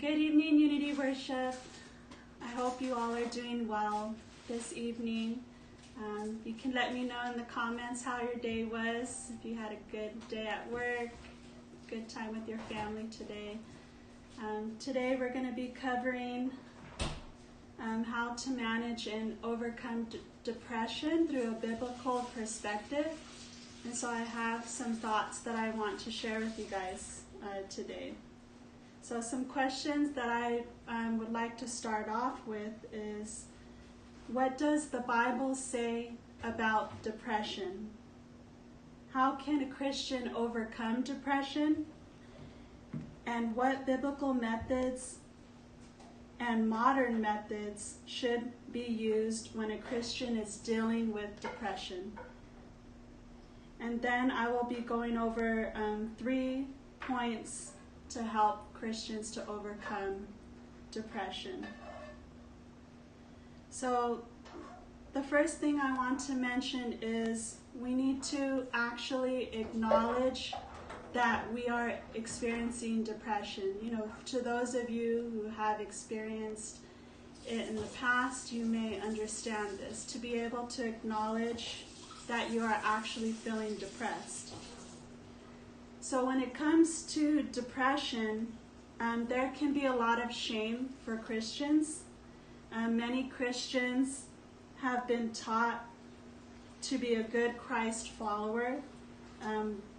Good evening, Unity Worship. I hope you all are doing well this evening. You can let me know in the comments how your day was, if you had a good day at work, good time with your family today. Today we're going to be covering how to manage and overcome depression through a biblical perspective. And so I have some thoughts that I want to share with you guys today. So some questions that I would like to start off with is, what does the Bible say about depression? How can a Christian overcome depression? And what biblical methods and modern methods should be used when a Christian is dealing with depression? And then I will be going over 3 points to help Christians to overcome depression. So the first thing I want to mention is we need to actually acknowledge that we are experiencing depression. You know, to those of you who have experienced it in the past, you may understand this. To be able to acknowledge that you are actually feeling depressed. So when it comes to depression, there can be a lot of shame for Christians. Many Christians have been taught to be a good Christ follower,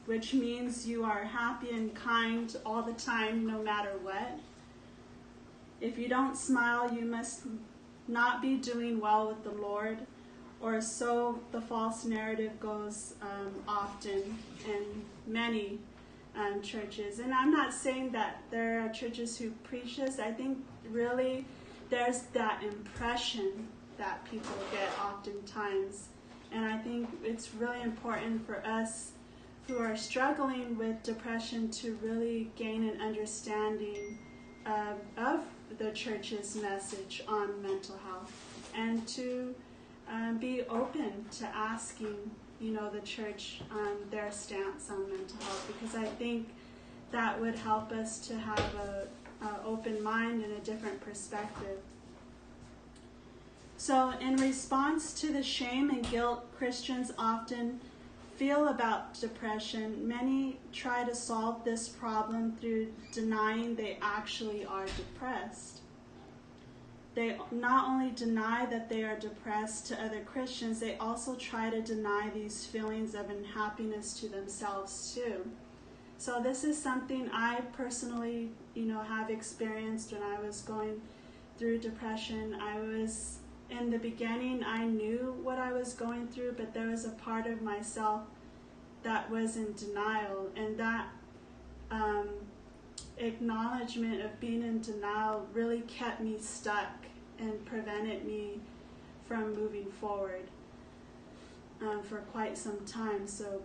which means you are happy and kind all the time, no matter what. If you don't smile, you must not be doing well with the Lord, or so the false narrative goes often in many churches. And I'm not saying that there are churches who preach this. I think really there's that impression that people get oftentimes. And I think it's really important for us who are struggling with depression to really gain an understanding of the church's message on mental health, and to be open to asking, the church their stance on mental health, because I think that would help us to have an open mind and a different perspective. So in response to the shame and guilt Christians often feel about depression, many try to solve this problem through denying they actually are depressed. They not only deny that they are depressed to other Christians, they also try to deny these feelings of unhappiness to themselves too. So this is something I personally, have experienced when I was going through depression. In the beginning, I knew what I was going through, but there was a part of myself that was in denial, and that acknowledgement of being in denial really kept me stuck and prevented me from moving forward for quite some time. So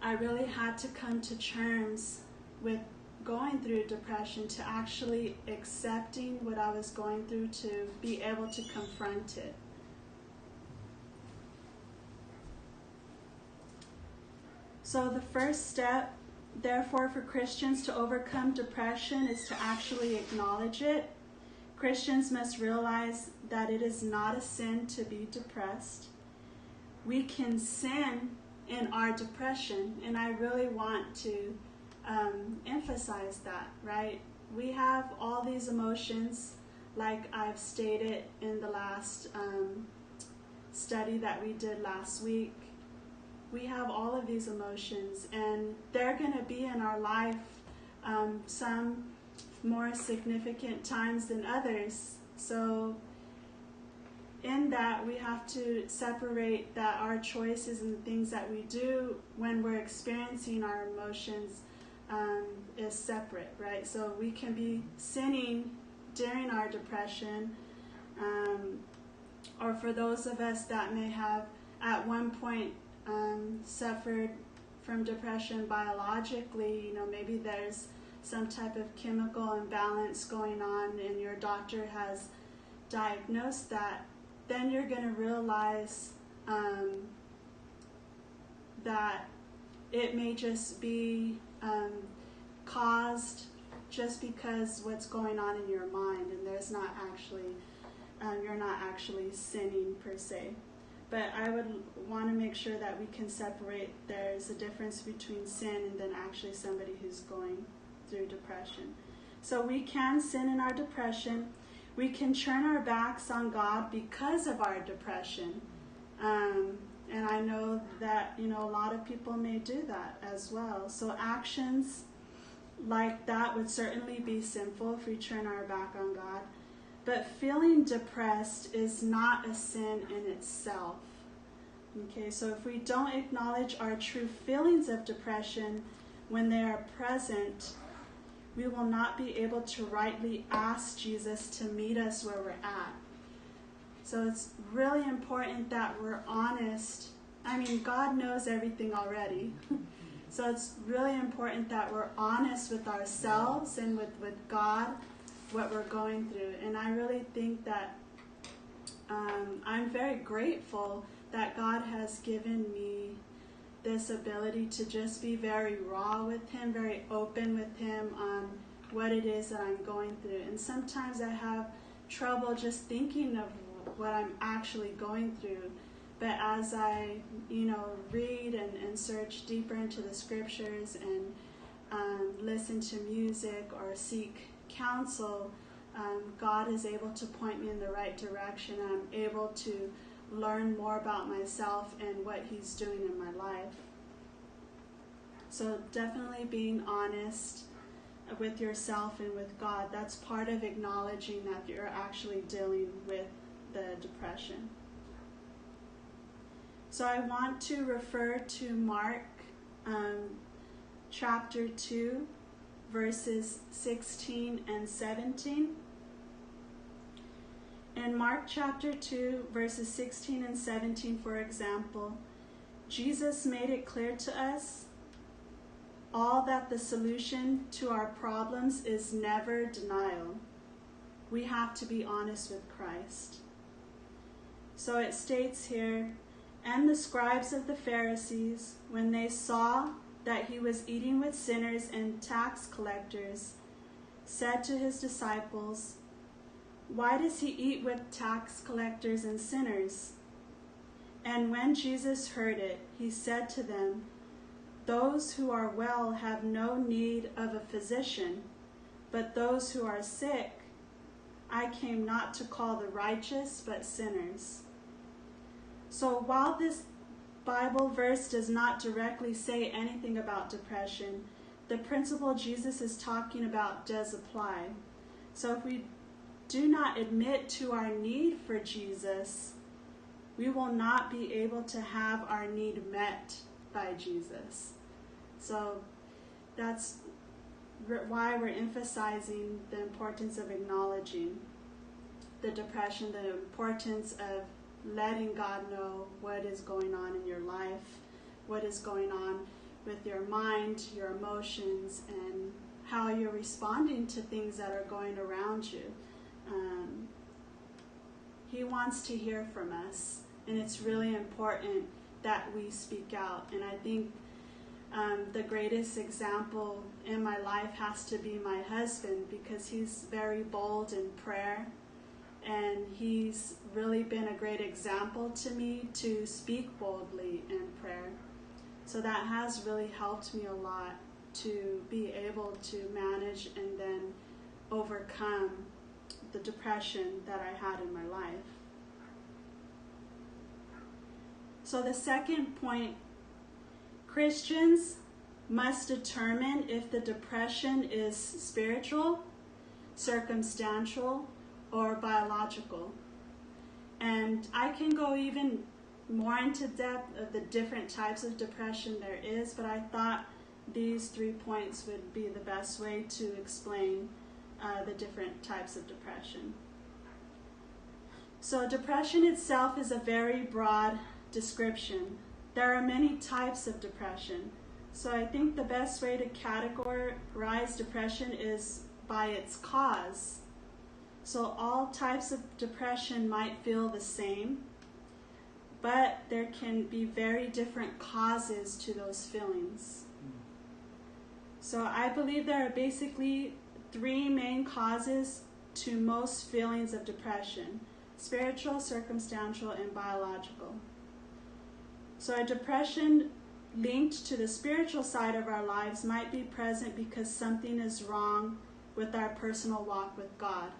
I really had to come to terms with going through depression, to actually accepting what I was going through, to be able to confront it. So the first step, therefore, for Christians to overcome depression is to actually acknowledge it. Christians must realize that it is not a sin to be depressed. We can sin in our depression, and I really want to emphasize that, right? We have all these emotions, like I've stated in the last study that we did last week. We have all of these emotions, and they're going to be in our life some more significant times than others. So in that, we have to separate that our choices and the things that we do when we're experiencing our emotions is separate, right? So we can be sinning during our depression, or for those of us that may have at one point suffered from depression biologically, maybe there's some type of chemical imbalance going on and your doctor has diagnosed that, then you're going to realize that it may just be caused just because what's going on in your mind, and there's not actually, you're not actually sinning per se. But I would want to make sure that we can separate. There's a difference between sin and then actually somebody who's going through depression. So we can sin in our depression. We can turn our backs on God because of our depression. And I know that, a lot of people may do that as well. So actions like that would certainly be sinful if we turn our back on God. But feeling depressed is not a sin in itself. Okay, so if we don't acknowledge our true feelings of depression when they are present, we will not be able to rightly ask Jesus to meet us where we're at. So it's really important that we're honest. I mean, God knows everything already. So it's really important that we're honest with ourselves and with God, what we're going through. And I really think that I'm very grateful that God has given me this ability to just be very raw with Him, very open with Him on what it is that I'm going through. And sometimes I have trouble just thinking of what I'm actually going through. But as I, read and search deeper into the scriptures and listen to music or seek counsel, God is able to point me in the right direction. I'm able to learn more about myself and what He's doing in my life. So definitely being honest with yourself and with God, that's part of acknowledging that you're actually dealing with the depression. So I want to refer to Mark chapter 2, verses 16 and 17. In Mark chapter 2, verses 16 and 17, for example, Jesus made it clear to us all that the solution to our problems is never denial. We have to be honest with Christ. So it states here, and the scribes of the Pharisees, when they saw that he was eating with sinners and tax collectors, said to his disciples, "Why does he eat with tax collectors and sinners?" And when Jesus heard it, he said to them, "Those who are well have no need of a physician, but those who are sick. I came not to call the righteous, but sinners." So while this Bible verse does not directly say anything about depression, the principle Jesus is talking about does apply. So if we do not admit to our need for Jesus, we will not be able to have our need met by Jesus. So that's why we're emphasizing the importance of acknowledging the depression, the importance of letting God know what is going on in your life, what is going on with your mind, your emotions, and how you're responding to things that are going around you. He wants to hear from us, and it's really important that we speak out. And I think the greatest example in my life has to be my husband, because he's very bold in prayer, and he's really been a great example to me to speak boldly in prayer. So that has really helped me a lot to be able to manage and then overcome the depression that I had in my life. So the second point, Christians must determine if the depression is spiritual, circumstantial, or biological. And I can go even more into depth of the different types of depression there is, but I thought these 3 points would be the best way to explain the different types of depression. So depression itself is a very broad description. There are many types of depression. So I think the best way to categorize depression is by its cause. So all types of depression might feel the same, but there can be very different causes to those feelings. So I believe there are basically three main causes to most feelings of depression: spiritual, circumstantial, and biological. So a depression linked to the spiritual side of our lives might be present because something is wrong with our personal walk with God.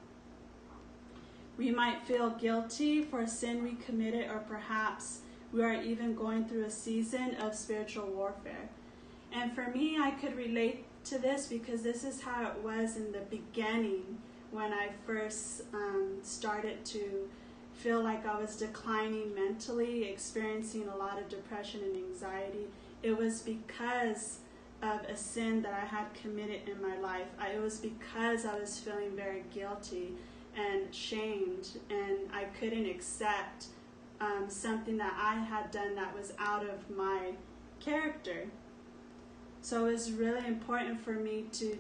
We might feel guilty for a sin we committed, or perhaps we are even going through a season of spiritual warfare. And for me, I could relate to this because this is how it was in the beginning when I first started to feel like I was declining mentally, experiencing a lot of depression and anxiety. It was because of a sin that I had committed in my life. It was because I was feeling very guilty and shamed, and I couldn't accept something that I had done that was out of my character. So it was really important for me to,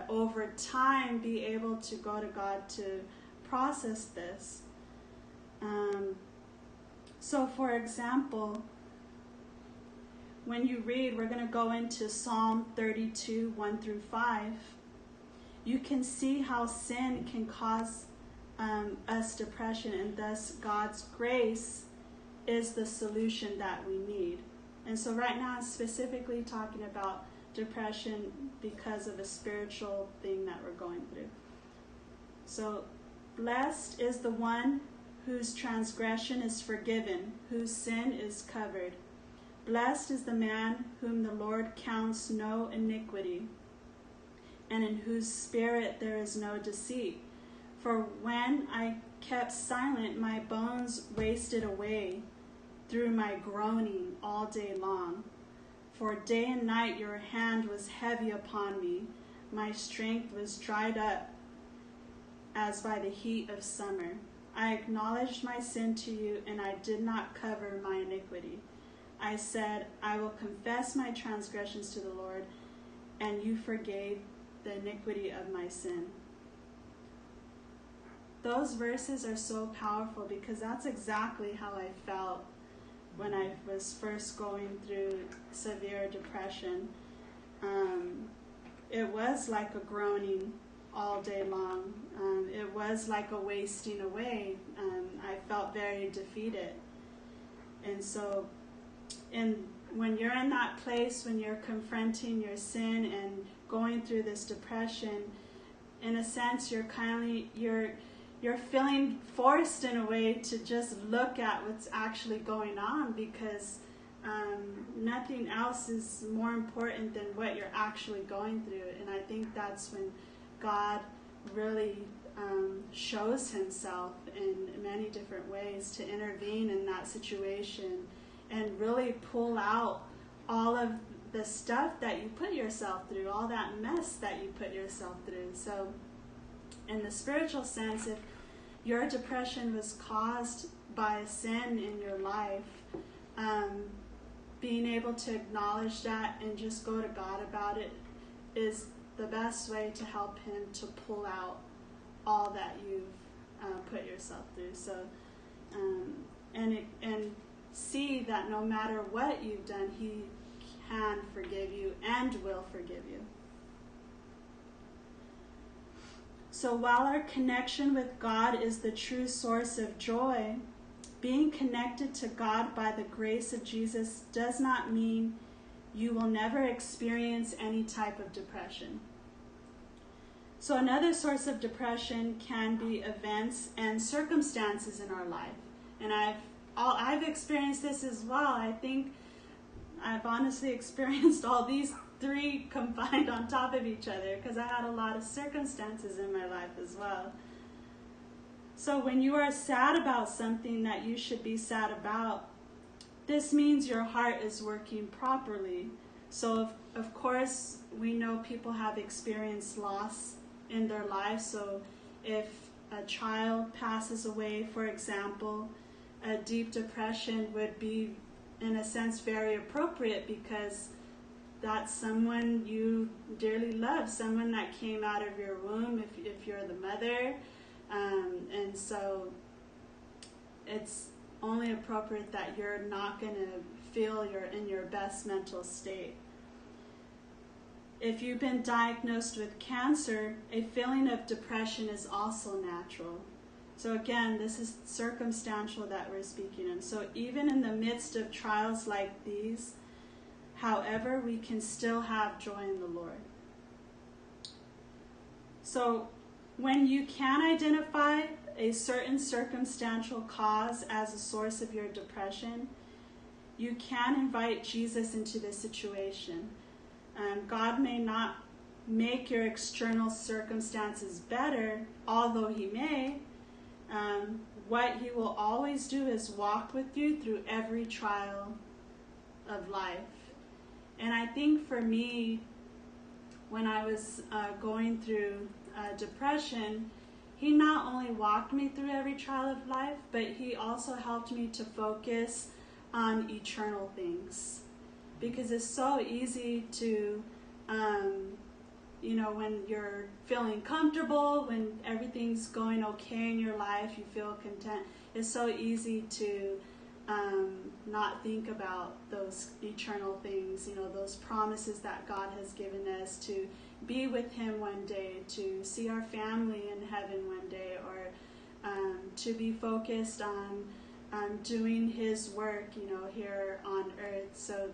over time, be able to go to God to process this. So for example, when you read, we're going to go into Psalm 32, 1 through 5. You can see how sin can cause us depression, and thus God's grace is the solution that we need. And so right now I'm specifically talking about depression because of a spiritual thing that we're going through. So, blessed is the one whose transgression is forgiven, whose sin is covered. Blessed is the man whom the Lord counts no iniquity, and in whose spirit there is no deceit. For when I kept silent, my bones wasted away through my groaning all day long. For day and night your hand was heavy upon me. My strength was dried up as by the heat of summer. I acknowledged my sin to you, and I did not cover my iniquity. I said, I will confess my transgressions to the Lord, and you forgave the iniquity of my sin. Those verses are so powerful because that's exactly how I felt when I was first going through severe depression. It was like a groaning all day long. It was like a wasting away. I felt very defeated. And so when you're in that place, when you're confronting your sin and going through this depression, in a sense, you're feeling forced in a way to just look at what's actually going on, because nothing else is more important than what you're actually going through. And I think that's when God really shows himself in many different ways to intervene in that situation and really pull out all of the stuff that you put yourself through, all that mess that you put yourself through. So in the spiritual sense, if your depression was caused by a sin in your life, being able to acknowledge that and just go to God about it is the best way to help him to pull out all that you've put yourself through. So, and see that no matter what you've done, he can forgive you and will forgive you. So while our connection with God is the true source of joy, being connected to God by the grace of Jesus does not mean you will never experience any type of depression. So another source of depression can be events and circumstances in our life. And I've experienced this as well. I think I've honestly experienced all these three combined on top of each other because I had a lot of circumstances in my life as well. So when you are sad about something that you should be sad about, this means your heart is working properly. So of course, we know people have experienced loss in their lives. So if a child passes away, for example, a deep depression would be, in a sense, very appropriate because that's someone you dearly love, someone that came out of your womb if you're the mother. And so it's only appropriate that you're not going to feel you're in your best mental state. if you've been diagnosed with cancer, a feeling of depression is also natural. So again, this is circumstantial that we're speaking in. So even in the midst of trials like these, however, we can still have joy in the Lord. So when you can identify a certain circumstantial cause as a source of your depression, you can invite Jesus into the situation. God may not make your external circumstances better, although he may. What he will always do is walk with you through every trial of life. And I think for me, when I was going through depression, he not only walked me through every trial of life, but he also helped me to focus on eternal things. Because it's so easy to, when you're feeling comfortable, when everything's going okay in your life, you feel content, it's so easy to not think about those eternal things, those promises that God has given us to be with him one day, to see our family in heaven one day, or to be focused on doing his work, here on earth. So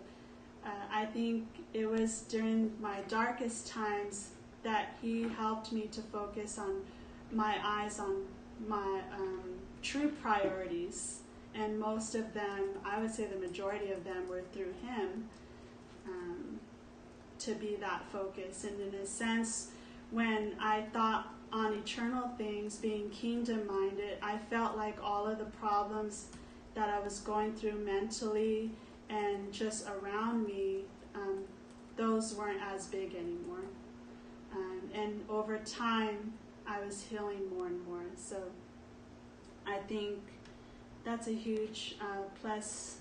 I think it was during my darkest times that he helped me to focus on my eyes on my true priorities. And most of them, I would say the majority of them, were through him, to be that focus. And in a sense, when I thought on eternal things, being kingdom-minded, I felt like all of the problems that I was going through mentally and just around me, those weren't as big anymore. And over time, I was healing more and more. So I think that's a huge plus,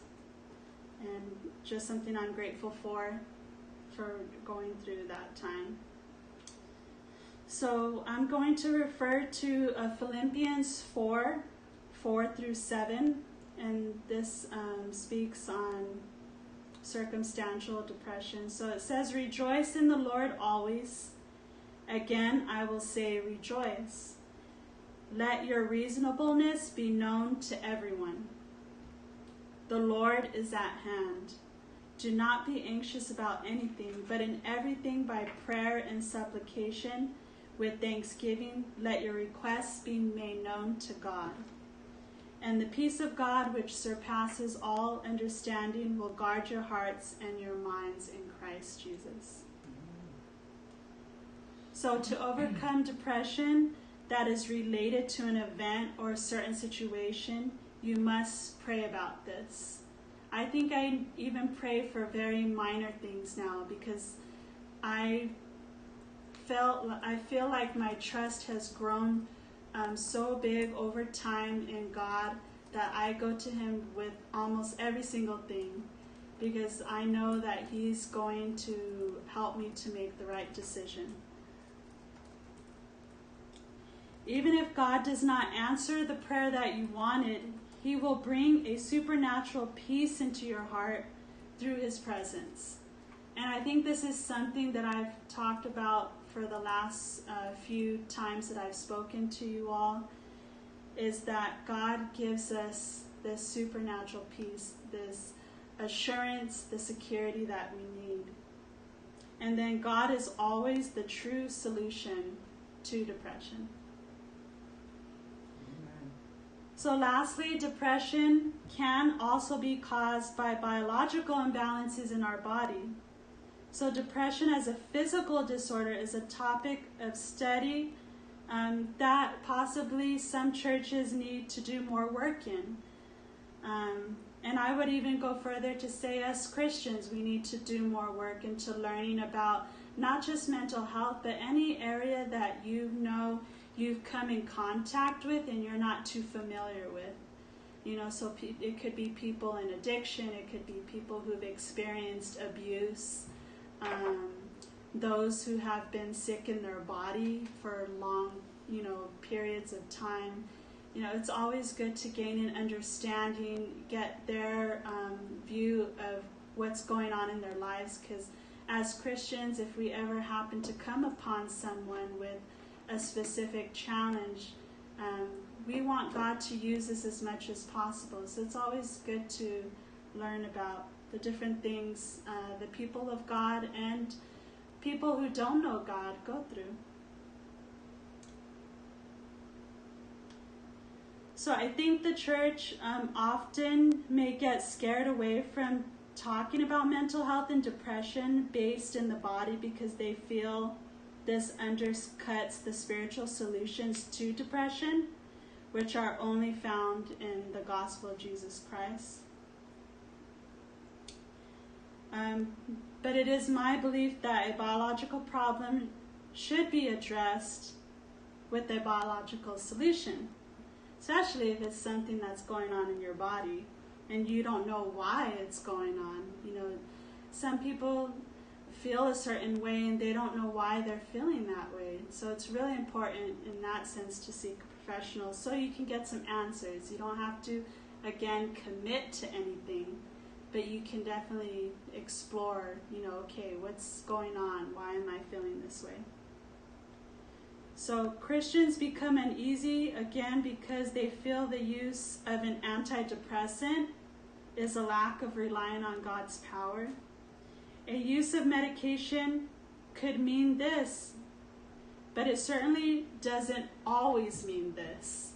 and just something I'm grateful for going through that time. So I'm going to refer to Philippians 4:4-7, and this speaks on circumstantial depression. So it says, "Rejoice in the Lord always. Again, I will say rejoice. Let your reasonableness be known to everyone. The Lord is at hand. Do not be anxious about anything, but in everything by prayer and supplication, with thanksgiving, let your requests be made known to God. And the peace of God, which surpasses all understanding, will guard your hearts and your minds in Christ Jesus." So to overcome depression that is related to an event or a certain situation, you must pray about this. I think I even pray for very minor things now, because I feel like my trust has grown so big over time in God that I go to him with almost every single thing, because I know that he's going to help me to make the right decision. Even if God does not answer the prayer that you wanted, he will bring a supernatural peace into your heart through his presence. And I think this is something that I've talked about for the last few times that I've spoken to you all, is that God gives us this supernatural peace, this assurance, the security that we need. And then God is always the true solution to depression. So lastly, depression can also be caused by biological imbalances in our body. So depression as a physical disorder is a topic of study that possibly some churches need to do more work in. And I would even go further to say, as Christians, we need to do more work into learning about not just mental health, but any area that you've come in contact with and you're not too familiar with. So it could be people in addiction, it could be people who've experienced abuse, those who have been sick in their body for long, periods of time. It's always good to gain an understanding, get their view of what's going on in their lives, because as Christians, if we ever happen to come upon someone with a specific challenge, we want God to use this as much as possible. So it's always good to learn about the different things the people of God and people who don't know God go through. So I think the church often may get scared away from talking about mental health and depression based in the body because they feel this undercuts the spiritual solutions to depression, which are only found in the gospel of Jesus Christ. But it is my belief that a biological problem should be addressed with a biological solution, especially if it's something that's going on in your body and you don't know why it's going on. You know, some people feel a certain way and they don't know why they're feeling that way. So it's really important in that sense to seek a professional so you can get some answers. You don't have to, again, commit to anything, but you can definitely explore, you know, okay, what's going on? Why am I feeling this way? So Christians become uneasy, again, because they feel the use of an antidepressant is a lack of relying on God's power. A use of medication could mean this, but it certainly doesn't always mean this.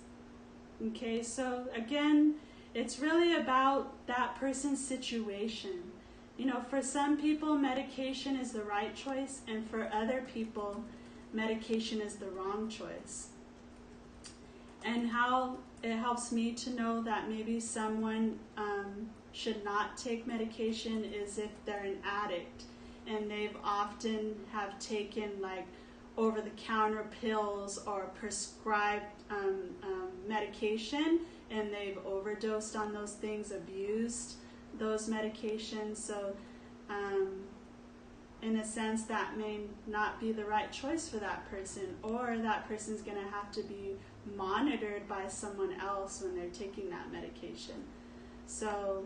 Okay, so again, it's really about that person's situation. You know, for some people, medication is the right choice, and for other people, medication is the wrong choice. And how it helps me to know that maybe someone should not take medication is if they're an addict and they've often have taken like over-the-counter pills or prescribed medication, and they've overdosed on those things, abused those medications. So in a sense, that may not be the right choice for that person, or that person's going to have to be monitored by someone else when they're taking that medication. So,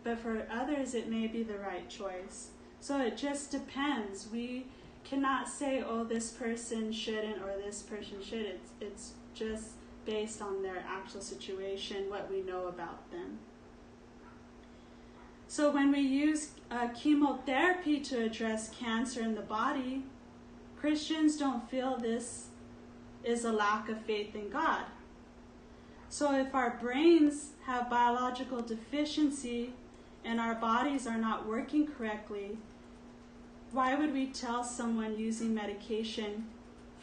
but for others, it may be the right choice. So it just depends. We cannot say, oh, this person shouldn't or this person should. It's just based on their actual situation, what we know about them. So when we use chemotherapy to address cancer in the body, Christians don't feel this is a lack of faith in God. So if our brains have biological deficiency and our bodies are not working correctly, why would we tell someone using medication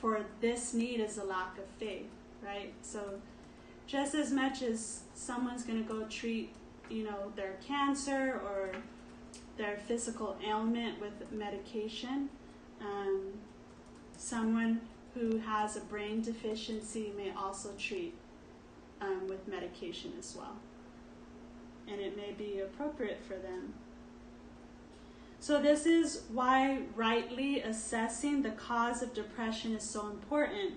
for this need is a lack of faith, right? So just as much as someone's going to go treat, you know, their cancer or their physical ailment with medication, someone who has a brain deficiency may also treat with medication as well. And it may be appropriate for them. So this is why rightly assessing the cause of depression is so important.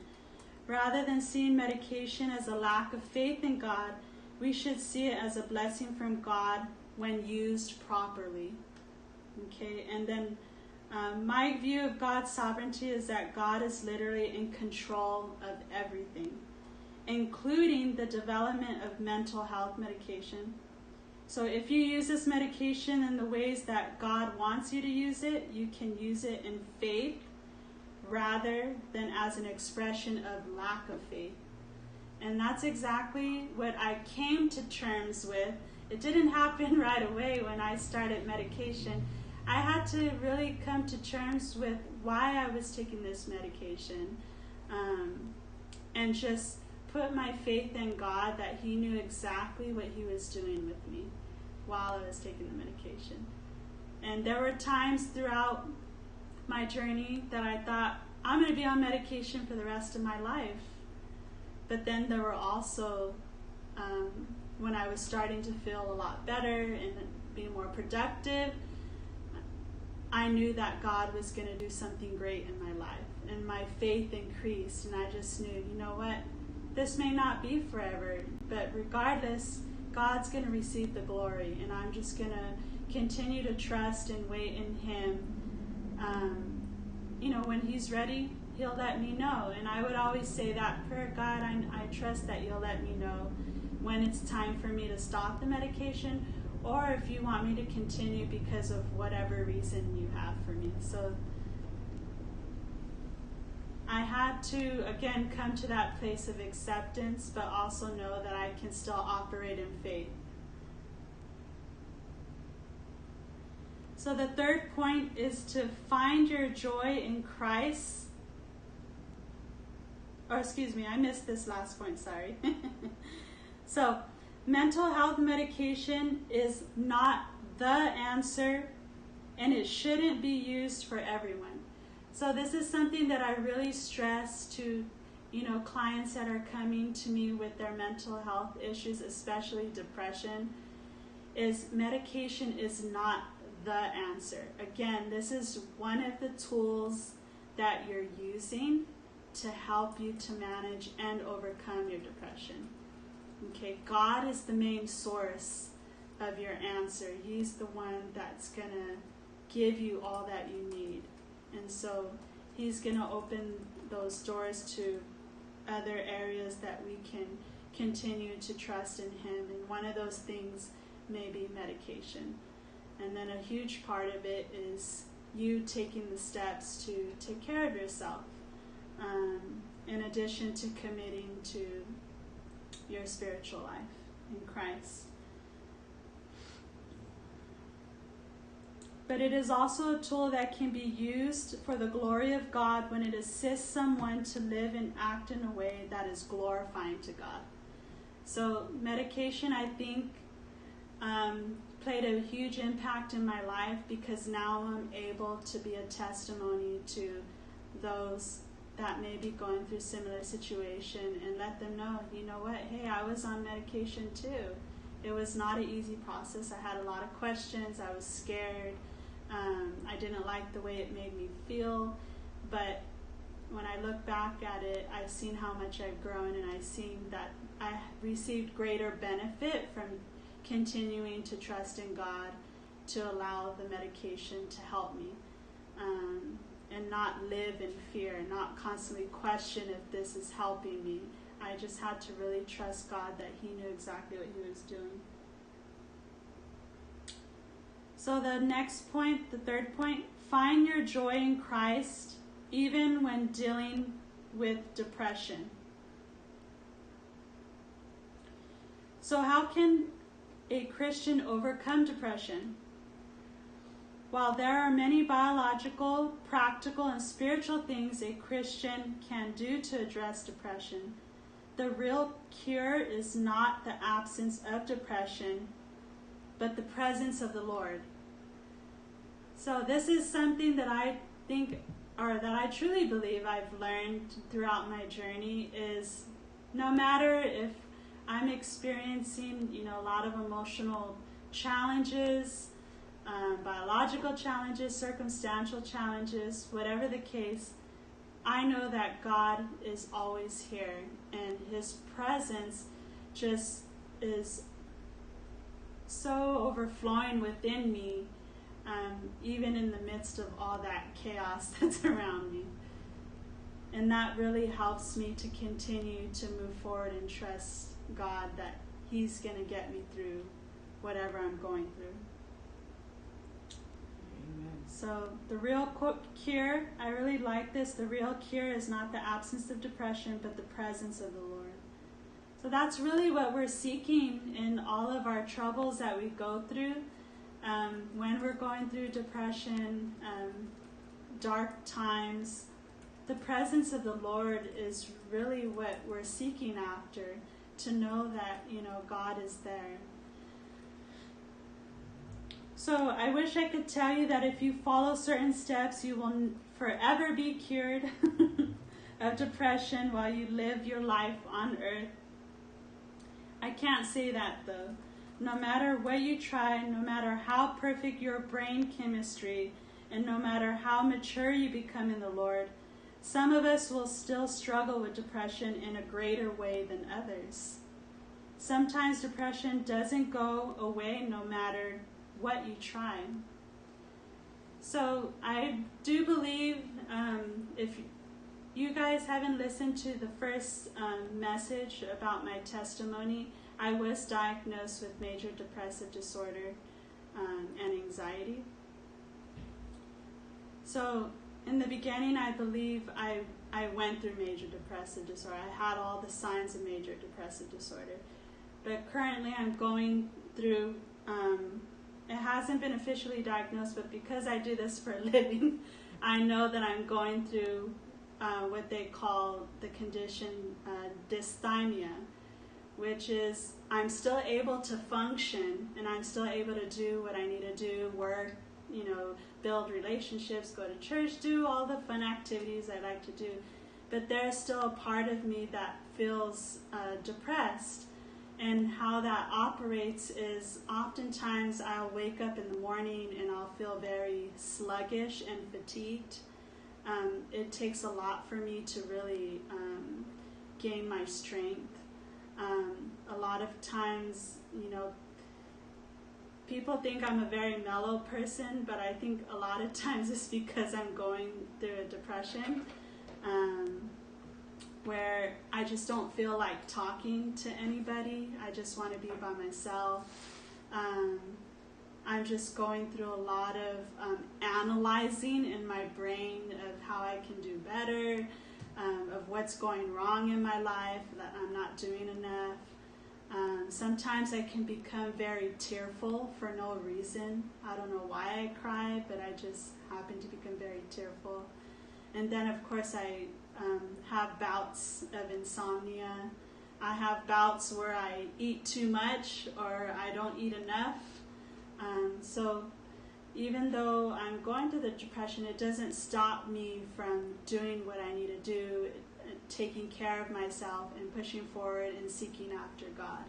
Rather than seeing medication as a lack of faith in God, we should see it as a blessing from God when used properly. Okay, and then my view of God's sovereignty is that God is literally in control of everything, including the development of mental health medication. So if you use this medication in the ways that God wants you to use it, you can use it in faith rather than as an expression of lack of faith. And that's exactly what I came to terms with. It didn't happen right away when I started medication. I had to really come to terms with why I was taking this medication, and just put my faith in God that He knew exactly what He was doing with me while I was taking the medication. And there were times throughout my journey that I thought, I'm going to be on medication for the rest of my life. But then there were also, when I was starting to feel a lot better and be more productive, I knew that God was going to do something great in my life. And my faith increased, and I just knew, you know what, this may not be forever, but regardless, God's going to receive the glory, and I'm just going to continue to trust and wait in Him. When He's ready, He'll let me know. And I would always say that prayer: God, I trust that You'll let me know when it's time for me to stop the medication, or if You want me to continue because of whatever reason You have for me. So I had to, again, come to that place of acceptance, but also know that I can still operate in faith. So the third point is to find your joy in Christ. I missed this last point, sorry. So, mental health medication is not the answer, and it shouldn't be used for everyone. So this is something that I really stress to, clients that are coming to me with their mental health issues, especially depression, is medication is not the answer. Again, this is one of the tools that you're using to help you to manage and overcome your depression. Okay, God is the main source of your answer. He's the one that's going to give you all that you need. And so He's going to open those doors to other areas that we can continue to trust in Him. And one of those things may be medication. And then a huge part of it is you taking the steps to take care of yourself, in addition to committing to your spiritual life in Christ. But it is also a tool that can be used for the glory of God when it assists someone to live and act in a way that is glorifying to God. So medication, I think, played a huge impact in my life, because now I'm able to be a testimony to those that may be going through similar situation and let them know, you know what, hey, I was on medication too. It was not an easy process. I had a lot of questions. I was scared. I didn't like the way it made me feel. But when I look back at it, I've seen how much I've grown, and I've seen that I received greater benefit from continuing to trust in God to allow the medication to help me, and not live in fear, not constantly question if this is helping me. I just had to really trust God that He knew exactly what He was doing. So the next point, the third point, find your joy in Christ even when dealing with depression. So how can a Christian overcome depression? While there are many biological, practical, and spiritual things a Christian can do to address depression, the real cure is not the absence of depression, but the presence of the Lord. So this is something that I think, or that I truly believe I've learned throughout my journey, is no matter if I'm experiencing, a lot of emotional challenges, biological challenges, circumstantial challenges, whatever the case, I know that God is always here, and His presence just is so overflowing within me, even in the midst of all that chaos that's around me. And that really helps me to continue to move forward and trust God that He's going to get me through whatever I'm going through. Amen. So the real cure, I really like this, the real cure is not the absence of depression, but the presence of the Lord. So that's really what we're seeking in all of our troubles that we go through. When we're going through depression, dark times, the presence of the Lord is really what we're seeking after, to know that, God is there. So I wish I could tell you that if you follow certain steps, you will forever be cured of depression while you live your life on earth. I can't say that though. No matter what you try, no matter how perfect your brain chemistry, and no matter how mature you become in the Lord, some of us will still struggle with depression in a greater way than others. Sometimes depression doesn't go away no matter what you try. So I do believe, if you guys haven't listened to the first message about my testimony, I was diagnosed with major depressive disorder and anxiety. So in the beginning, I believe I went through major depressive disorder. I had all the signs of major depressive disorder. But currently I'm going through, it hasn't been officially diagnosed, but because I do this for a living, I know that I'm going through what they call the condition dysthymia, which is I'm still able to function and I'm still able to do what I need to do, work, build relationships, go to church, do all the fun activities I like to do. But there's still a part of me that feels depressed. And how that operates is oftentimes I'll wake up in the morning and I'll feel very sluggish and fatigued. It takes a lot for me to really gain my strength. A lot of times, people think I'm a very mellow person, but I think a lot of times it's because I'm going through a depression. Where I just don't feel like talking to anybody. I just want to be by myself. I'm just going through a lot of analyzing in my brain of how I can do better, of what's going wrong in my life, that I'm not doing enough. Sometimes I can become very tearful for no reason. I don't know why I cry, but I just happen to become very tearful. And then, of course, I have bouts of insomnia. I have bouts where I eat too much or I don't eat enough. So even though I'm going through the depression, it doesn't stop me from doing what I need to do, taking care of myself and pushing forward and seeking after God.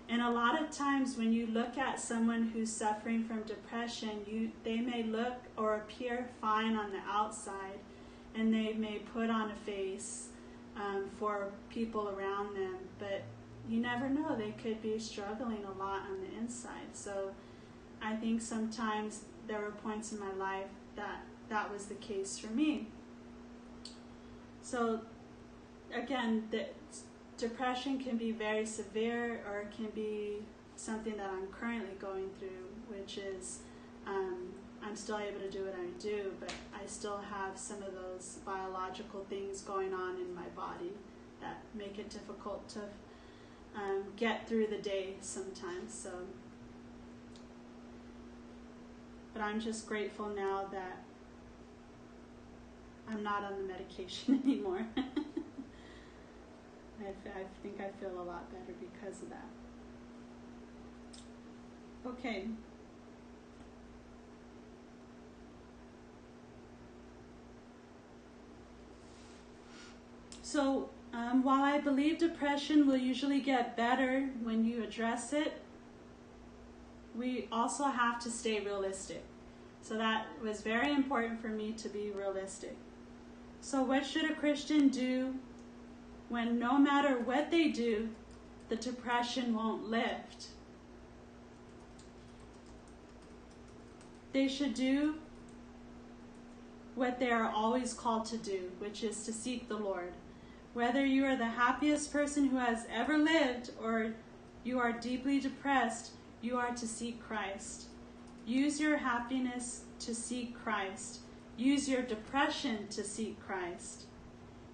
And a lot of times when you look at someone who's suffering from depression, they may look or appear fine on the outside, and they may put on a face for people around them, but you never know. They could be struggling a lot on the inside. So I think sometimes there were points in my life that was the case for me. So again, the depression can be very severe, or it can be something that I'm currently going through, which is I'm still able to do what I do, but I still have some of those biological things going on in my body that make it difficult to get through the day sometimes. So, but I'm just grateful now that I'm not on the medication anymore. I think I feel a lot better because of that. Okay. So while I believe depression will usually get better when you address it, we also have to stay realistic. So that was very important for me to be realistic. So what should a Christian do when no matter what they do, the depression won't lift? They should do what they are always called to do, which is to seek the Lord. Whether you are the happiest person who has ever lived or you are deeply depressed, you are to seek Christ. Use your happiness to seek Christ. Use your depression to seek Christ.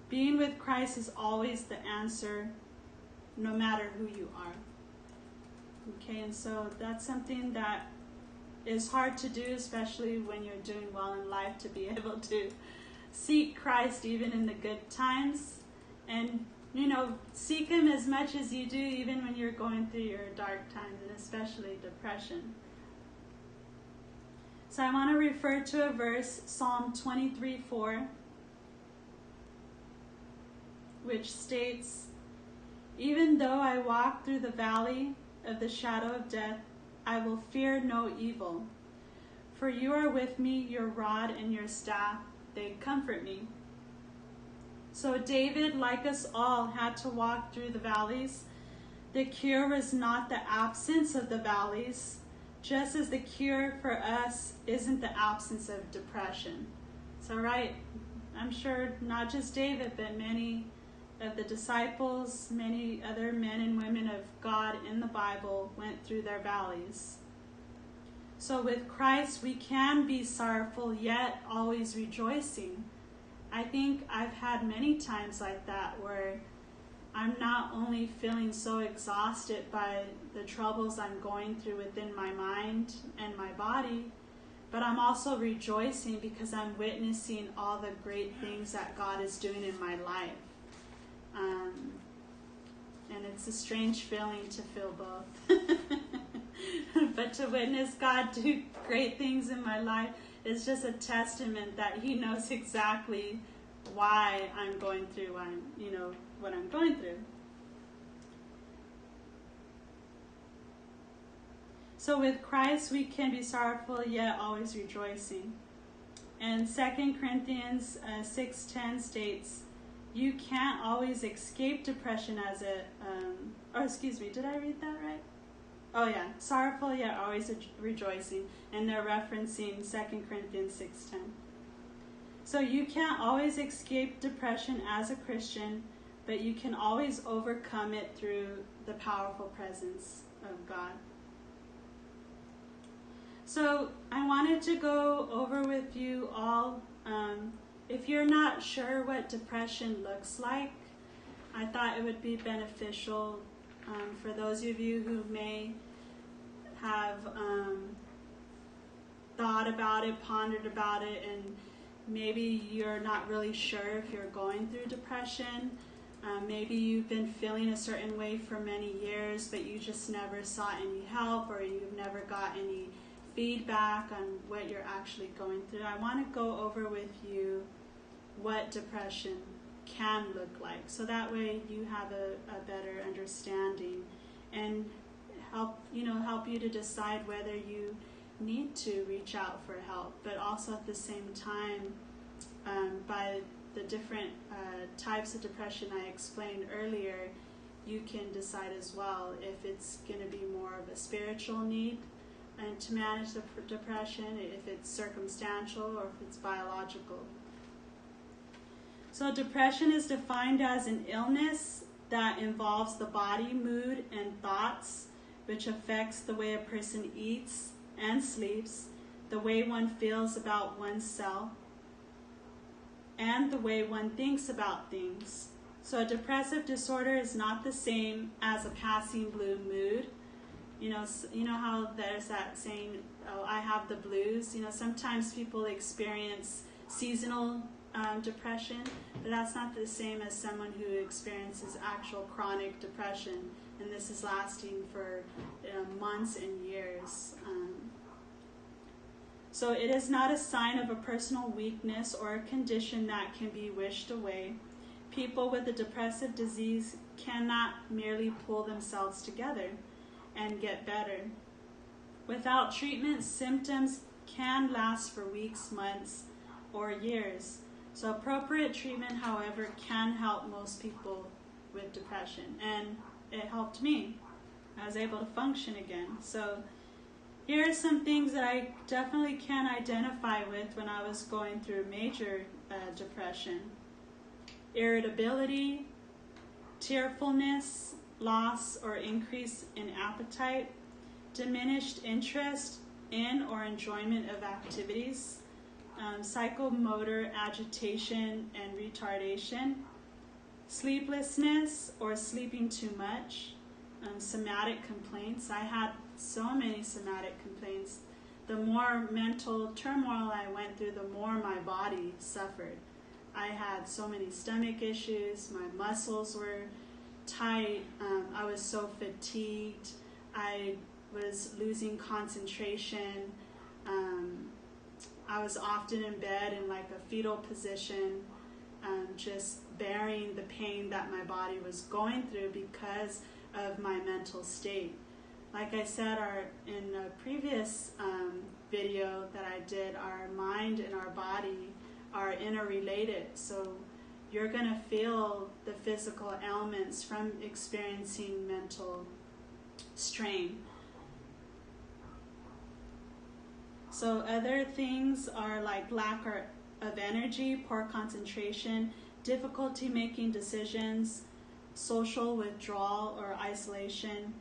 Being with Christ is always the answer, no matter who you are. Okay, and so that's something that is hard to do, especially when you're doing well in life, to be able to seek Christ even in the good times. And, seek Him as much as you do, even when you're going through your dark times, and especially depression. So I want to refer to a verse, Psalm 23:4, which states, "Even though I walk through the valley of the shadow of death, I will fear no evil. For you are with me, your rod and your staff, they comfort me." So David, like us all, had to walk through the valleys. The cure was not the absence of the valleys, just as the cure for us isn't the absence of depression. So, right, I'm sure not just David, but many of the disciples, many other men and women of God in the Bible went through their valleys. So with Christ, we can be sorrowful, yet always rejoicing. I think I've had many times like that where I'm not only feeling so exhausted by the troubles I'm going through within my mind and my body, but I'm also rejoicing because I'm witnessing all the great things that God is doing in my life. And it's a strange feeling to feel both. But to witness God do great things in my life is just a testament that He knows exactly why I'm going through what I'm going through. So with Christ, we can be sorrowful, yet always rejoicing. And 2 Corinthians 6:10 states, you can't always escape depression as did I read that right? Oh yeah, sorrowful, yet always rejoicing. And they're referencing 2 Corinthians 6:10. So you can't always escape depression as a Christian, but you can always overcome it through the powerful presence of God. So I wanted to go over with you all, if you're not sure what depression looks like, I thought it would be beneficial for those of you who may have thought about it, pondered about it, and maybe you're not really sure if you're going through depression. Maybe you've been feeling a certain way for many years, but you just never sought any help, or you've never got any feedback on what you're actually going through. I want to go over with you what depression can look like, so that way you have a better understanding and help you to decide whether you need to reach out for help, but also at the same time, by the different types of depression I explained earlier, you can decide as well if it's going to be more of a spiritual need and to manage the depression, if it's circumstantial, or if it's biological. So depression is defined as an illness that involves the body, mood, and thoughts, which affects the way a person eats and sleeps, the way one feels about oneself, and the way one thinks about things. So a depressive disorder is not the same as a passing blue mood. You know how there's that saying, oh, I have the blues. Sometimes people experience seasonal depression, but that's not the same as someone who experiences actual chronic depression, and this is lasting for months and years. So it is not a sign of a personal weakness or a condition that can be wished away. People with a depressive disease cannot merely pull themselves together and get better. Without treatment, symptoms can last for weeks, months, or years. So appropriate treatment, however, can help most people with depression, and it helped me. I was able to function again. So here are some things that I definitely can identify with when I was going through major depression. Irritability, tearfulness, loss or increase in appetite, diminished interest in or enjoyment of activities, psychomotor agitation and retardation, sleeplessness or sleeping too much, somatic complaints. I had so many somatic complaints. The more mental turmoil I went through, the more my body suffered. I had so many stomach issues, my muscles were tight, I was so fatigued, I was losing concentration, I was often in bed in like a fetal position, just bearing the pain that my body was going through because of my mental state. Like I said in a previous video that I did, our mind and our body are interrelated. So you're going to feel the physical ailments from experiencing mental strain. So other things are like lack of energy, poor concentration, difficulty making decisions, social withdrawal or isolation,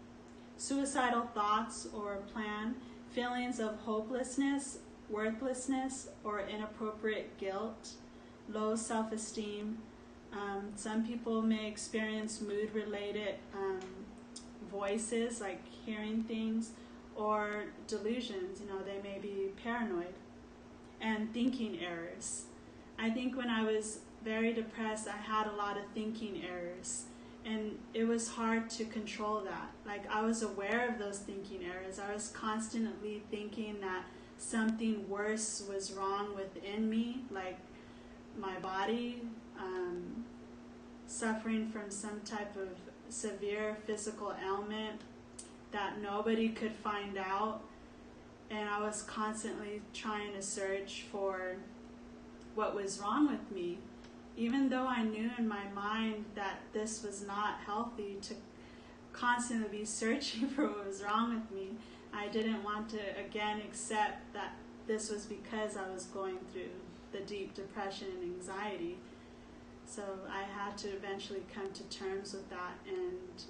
suicidal thoughts or plan, feelings of hopelessness, worthlessness, or inappropriate guilt, low self-esteem. Some people may experience mood-related voices, like hearing things, or delusions. They may be paranoid, and thinking errors. I think when I was very depressed, I had a lot of thinking errors, and it was hard to control that. Like, I was aware of those thinking errors. I was constantly thinking that something worse was wrong within me, like my body, suffering from some type of severe physical ailment that nobody could find out. And I was constantly trying to search for what was wrong with me, even though I knew in my mind that this was not healthy to constantly be searching for what was wrong with me. I didn't want to again accept that this was because I was going through the deep depression and anxiety. So I had to eventually come to terms with that and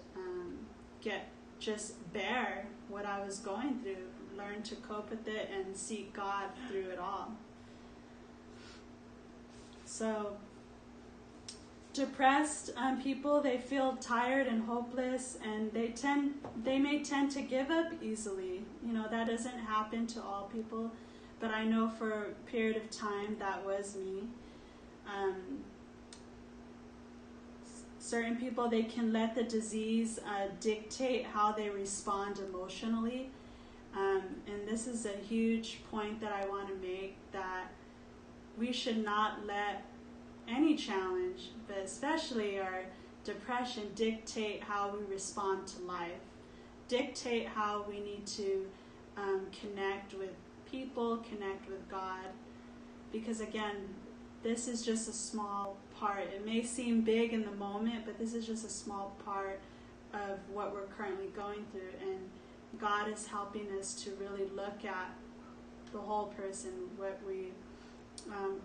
just bear what I was going through, learn to cope with it and seek God through it all. So depressed people, they feel tired and hopeless, and they may tend to give up easily. That doesn't happen to all people, but I know for a period of time that was me. Certain people, they can let the disease dictate how they respond emotionally. And this is a huge point that I want to make, that we should not let any challenge, but especially our depression, dictate how we respond to life, dictate how we need to connect with people, connect with God. Because again, this is just a small part. It may seem big in the moment, but this is just a small part of what we're currently going through. And God is helping us to really look at the whole person, what we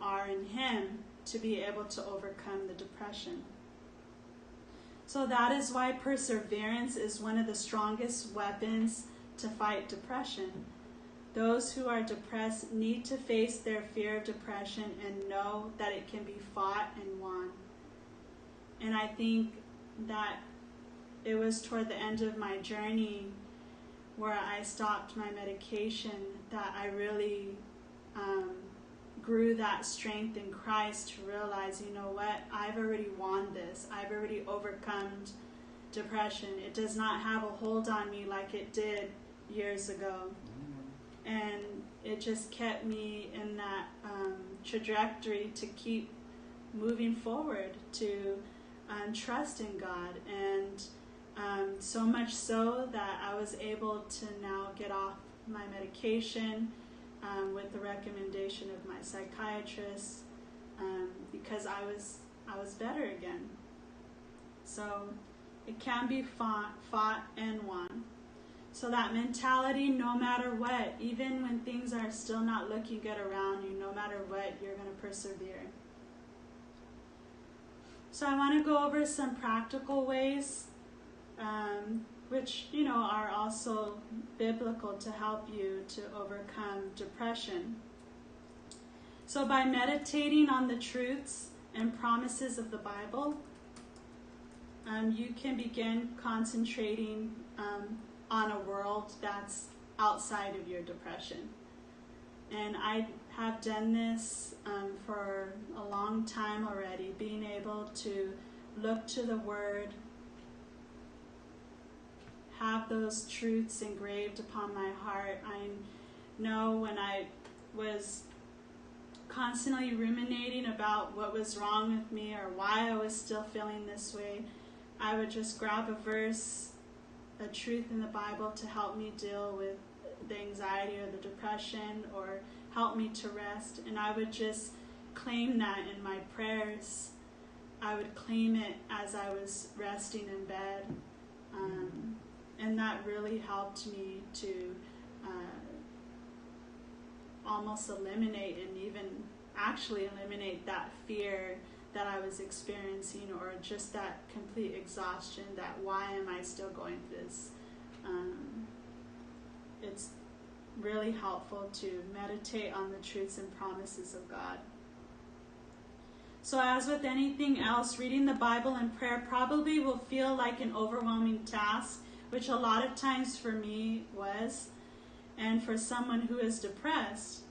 are in Him, to be able to overcome the depression. So that is why perseverance is one of the strongest weapons to fight depression. Those who are depressed need to face their fear of depression and know that it can be fought and won. And I think that it was toward the end of my journey where I stopped my medication that I really grew that strength in Christ to realize, I've already won this. I've already overcome depression. It does not have a hold on me like it did years ago. And it just kept me in that trajectory to keep moving forward, to trust in God. And so much so that I was able to now get off my medication with the recommendation of my psychiatrist, because I was better again. So it can be fought and won. So that mentality, no matter what, even when things are still not looking good around you, no matter what, you're going to persevere. So I want to go over some practical ways, which, are also biblical to help you to overcome depression. So by meditating on the truths and promises of the Bible, you can begin concentrating on a world that's outside of your depression. And I have done this for a long time already, being able to look to the Word, have those truths engraved upon my heart. I know when I was constantly ruminating about what was wrong with me or why I was still feeling this way, I would just grab a verse, a truth in the Bible to help me deal with the anxiety or the depression, or help me to rest. And I would just claim that in my prayers. I would claim it as I was resting in bed. And that really helped me to almost eliminate and even actually eliminate that fear that I was experiencing, or just that complete exhaustion, that why am I still going through this? It's really helpful to meditate on the truths and promises of God. So as with anything else, reading the Bible and prayer probably will feel like an overwhelming task, which a lot of times for me was, and for someone who is depressed.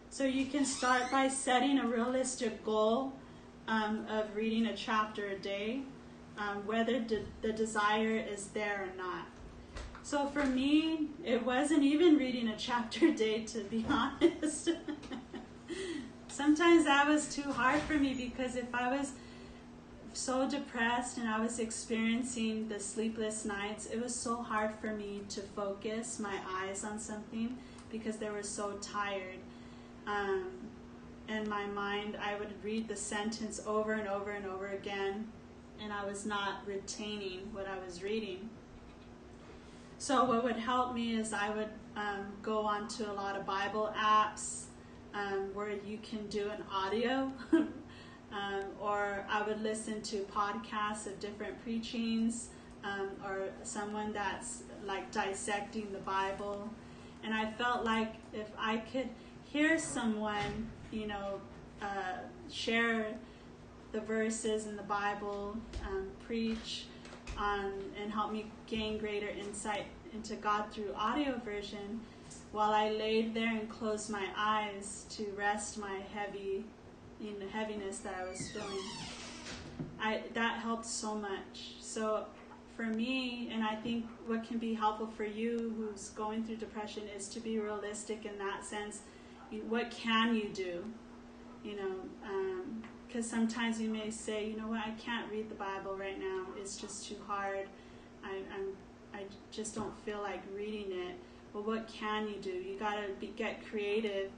So you can start by setting a realistic goal of reading a chapter a day, whether the desire is there or not. So for me, it wasn't even reading a chapter a day, to be honest. Sometimes that was too hard for me, because if I was so depressed and I was experiencing the sleepless nights, it was so hard for me to focus my eyes on something because they were so tired. In my mind, I would read the sentence over and over and over again, and I was not retaining what I was reading. So what would help me is I would go onto a lot of Bible apps where you can do an audio, or I would listen to podcasts of different preachings, or someone that's like dissecting the Bible. And I felt like if I could hear someone, share the verses in the Bible, preach on, and help me gain greater insight into God through audio version, while I laid there and closed my eyes to rest my heaviness that I was feeling, that helped so much. So for me, and I think what can be helpful for you who's going through depression, is to be realistic in that sense. What can you do? Because sometimes you may say, you know what, I can't read the Bible right now. It's just too hard. I just don't feel like reading it. Well, what can you do? You got to get creative,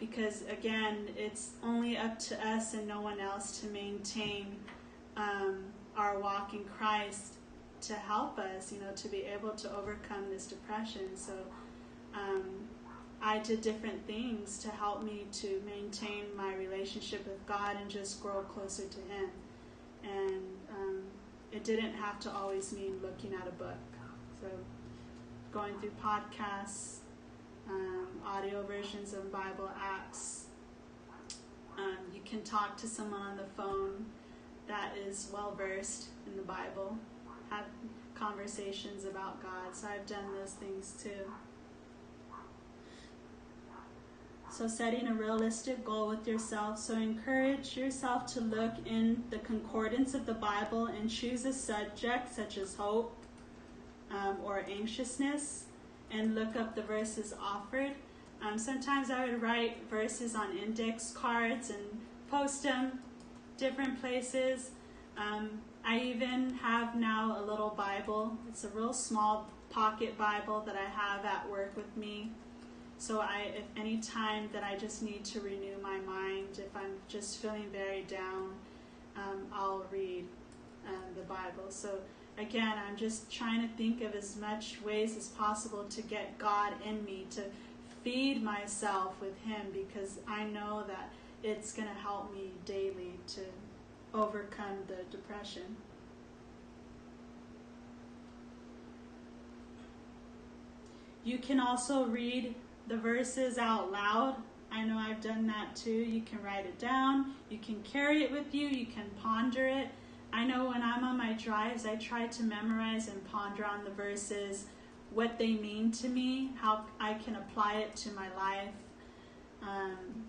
because again, it's only up to us and no one else to maintain our walk in Christ, to help us, to be able to overcome this depression. So I did different things to help me to maintain my relationship with God and just grow closer to Him. And it didn't have to always mean looking at a book. So going through podcasts, audio versions of Bible apps. You can talk to someone on the phone that is well-versed in the Bible, have conversations about God. So I've done those things too. So setting a realistic goal with yourself. So encourage yourself to look in the concordance of the Bible and choose a subject such as hope or anxiousness, and look up the verses offered. Sometimes I would write verses on index cards and post them different places. I even have now a little Bible. It's a real small pocket Bible that I have at work with me. So if any time that I just need to renew my mind, if I'm just feeling very down, I'll read the Bible. So again, I'm just trying to think of as much ways as possible to get God in me, to feed myself with Him, because I know that it's going to help me daily to overcome the depression. You can also read the verses out loud. I know I've done that too. You can write it down. You can carry it with you. You can ponder it. I know when I'm on my drives, I try to memorize and ponder on the verses, what they mean to me, how I can apply it to my life.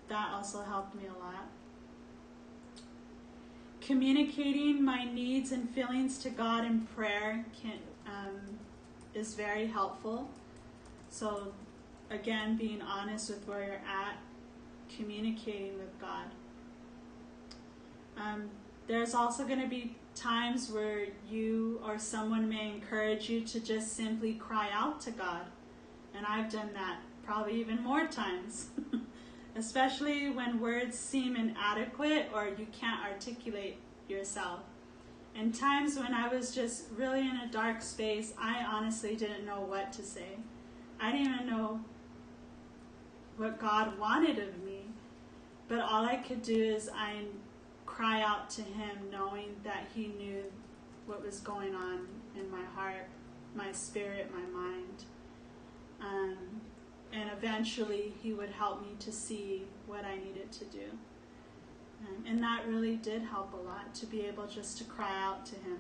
That also helped me a lot. Communicating my needs and feelings to God in prayer is very helpful. So again, being honest with where you're at, communicating with God. There's also going to be times where you or someone may encourage you to just simply cry out to God. And I've done that probably even more times, especially when words seem inadequate or you can't articulate yourself. And times when I was just really in a dark space, I honestly didn't know what to say. I didn't even know what God wanted of me. But all I could do is I cry out to him, knowing that he knew what was going on in my heart, my spirit, my mind. And eventually he would help me to see what I needed to do. And that really did help a lot, to be able just to cry out to him.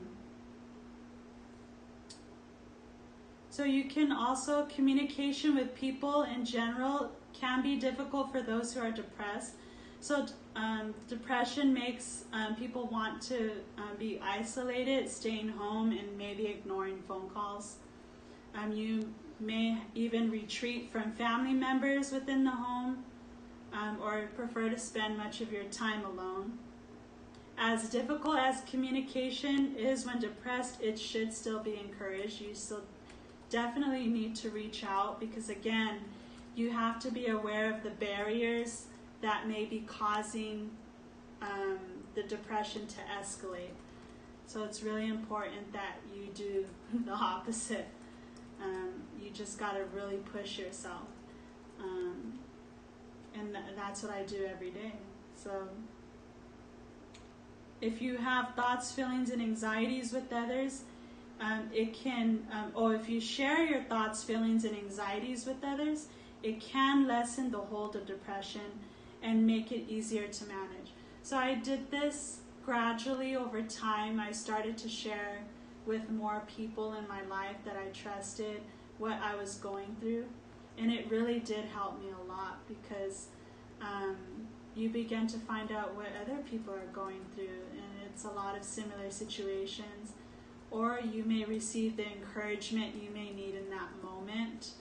So you can also, communication with people in general can be difficult for those who are depressed. So depression makes people want to be isolated, staying home, and maybe ignoring phone calls. You may even retreat from family members within the home, or prefer to spend much of your time alone. As difficult as communication is when depressed, it should still be encouraged. You still definitely need to reach out, because again, you have to be aware of the barriers that may be causing the depression to escalate. So it's really important that you do the opposite. You just got to really push yourself. And that's what I do every day. So if you have thoughts, feelings, and anxieties with others, it can, or if you share your thoughts, feelings, and anxieties with others, it can lessen the hold of depression and make it easier to manage. So I did this gradually over time. I started to share with more people in my life that I trusted what I was going through. And it really did help me a lot, because you begin to find out what other people are going through, and it's a lot of similar situations. Or you may receive the encouragement you may need in that moment.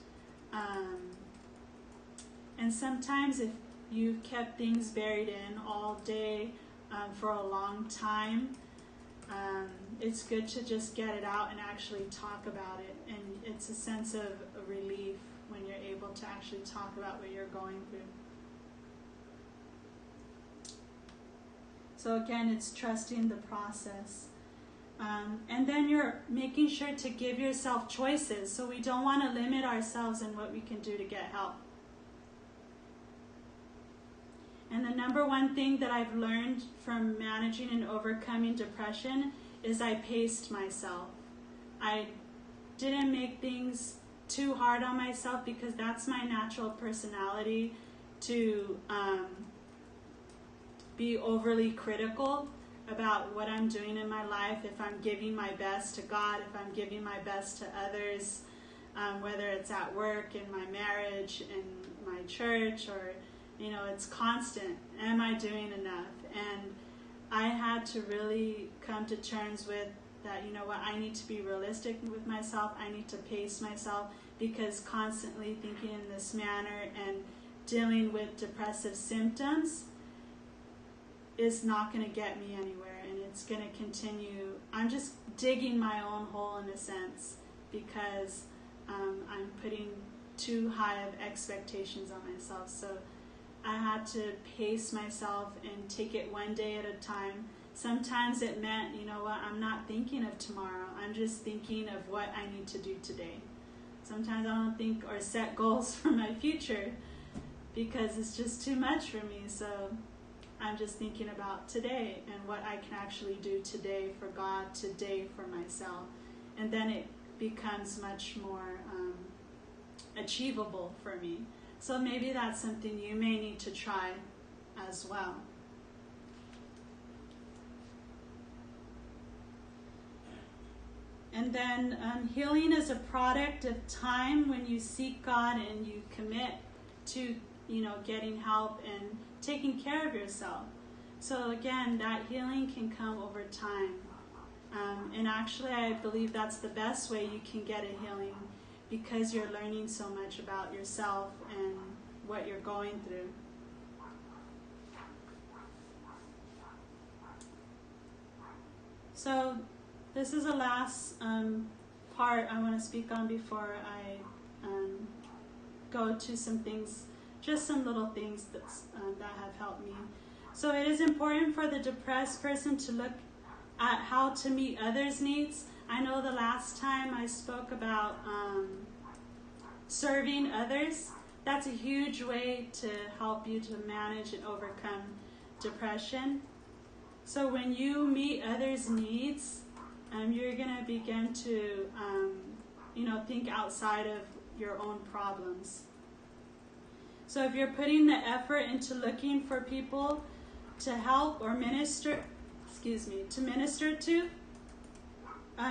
And sometimes if you've kept things buried in all day for a long time, it's good to just get it out and actually talk about it. And it's a sense of relief when you're able to actually talk about what you're going through. So again, it's trusting the process. And then you're making sure to give yourself choices. So we don't want to limit ourselves in what we can do to get help. And the number one thing that I've learned from managing and overcoming depression is I paced myself. I didn't make things too hard on myself, because that's my natural personality, to be overly critical about what I'm doing in my life. If I'm giving my best to God, if I'm giving my best to others, whether it's at work, in my marriage, in my church, or it's constant. Am I doing enough? And I had to really come to terms with that, I need to be realistic with myself. I need to pace myself, because constantly thinking in this manner and dealing with depressive symptoms is not going to get me anywhere, and it's going to continue. I'm just digging my own hole in a sense, because I'm putting too high of expectations on myself. So I had to pace myself and take it one day at a time. Sometimes it meant, I'm not thinking of tomorrow. I'm just thinking of what I need to do today. Sometimes I don't think or set goals for my future, because it's just too much for me. So I'm just thinking about today and what I can actually do today for God, today for myself. And then it becomes much more achievable for me. So maybe that's something you may need to try as well. And then healing is a product of time when you seek God and you commit to, getting help and taking care of yourself. So again, that healing can come over time. And actually, I believe that's the best way you can get a healing, because you're learning so much about yourself and what you're going through. So this is the last part I want to speak on before I go to some things, just some little things that have helped me. So it is important for the depressed person to look at how to meet others' needs. I know the last time I spoke about serving others, that's a huge way to help you to manage and overcome depression. So when you meet others' needs, you're going to begin to, think outside of your own problems. So if you're putting the effort into looking for people to help or minister to,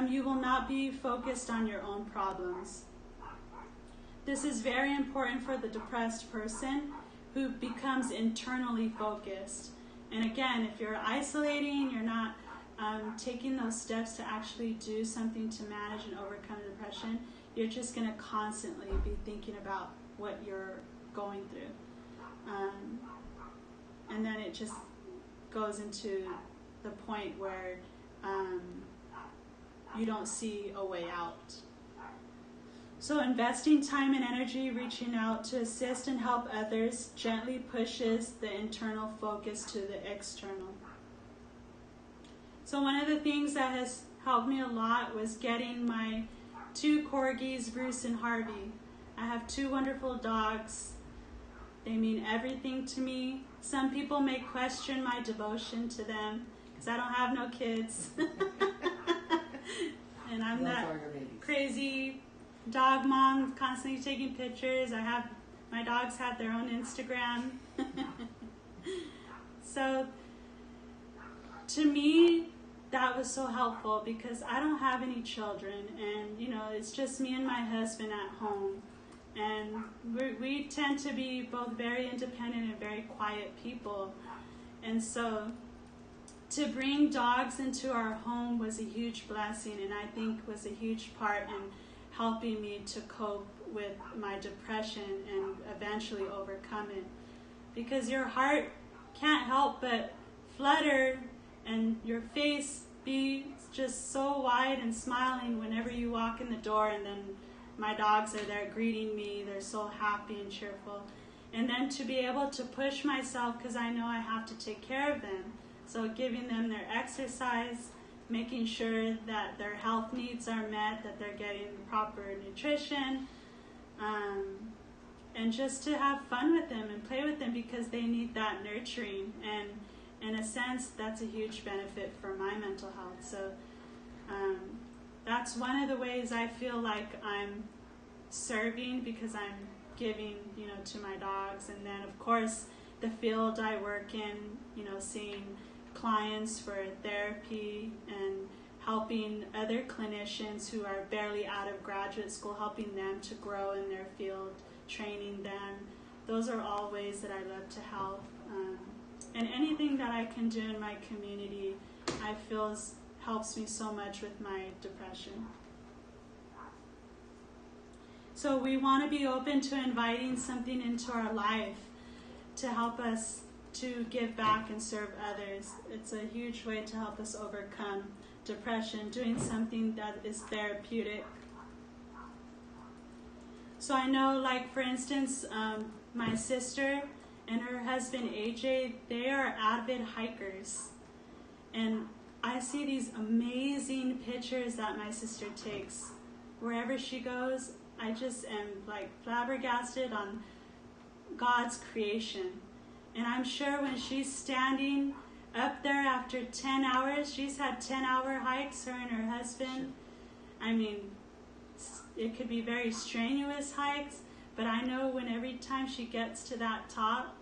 you will not be focused on your own problems. This is very important for the depressed person who becomes internally focused. And again, if you're isolating, you're not taking those steps to actually do something to manage and overcome depression, you're just going to constantly be thinking about what you're going through. And then it just goes into the point where you don't see a way out. So investing time and energy reaching out to assist and help others gently pushes the internal focus to the external. So one of the things that has helped me a lot was getting my 2 corgis, Bruce and Harvey. I have 2 wonderful dogs. They mean everything to me. Some people may question my devotion to them because I don't have no kids. And I'm that crazy dog mom, constantly taking pictures. My dogs have their own Instagram. So to me, that was so helpful because I don't have any children, and it's just me and my husband at home. And we tend to be both very independent and very quiet people. And so to bring dogs into our home was a huge blessing, and I think was a huge part in helping me to cope with my depression and eventually overcome it. Because your heart can't help but flutter and your face be just so wide and smiling whenever you walk in the door, and then my dogs are there greeting me. They're so happy and cheerful. And then to be able to push myself because I know I have to take care of them. So giving them their exercise, making sure that their health needs are met, that they're getting proper nutrition, and just to have fun with them and play with them because they need that nurturing. And in a sense, that's a huge benefit for my mental health. So that's one of the ways I feel like I'm serving, because I'm giving, to my dogs. And then, of course, the field I work in, seeing clients for therapy and helping other clinicians who are barely out of graduate school, helping them to grow in their field, training them. Those are all ways that I love to help. And anything that I can do in my community, I feel helps me so much with my depression. So we want to be open to inviting something into our life to help us to give back and serve others. It's a huge way to help us overcome depression, doing something that is therapeutic. So I know, like, for instance, my sister and her husband AJ, they are avid hikers. And I see these amazing pictures that my sister takes. Wherever she goes, I just am like flabbergasted on God's creation. And I'm sure when she's standing up there after 10 hours, she's had 10-hour hikes, her and her husband. I mean, it could be very strenuous hikes, but I know when every time she gets to that top,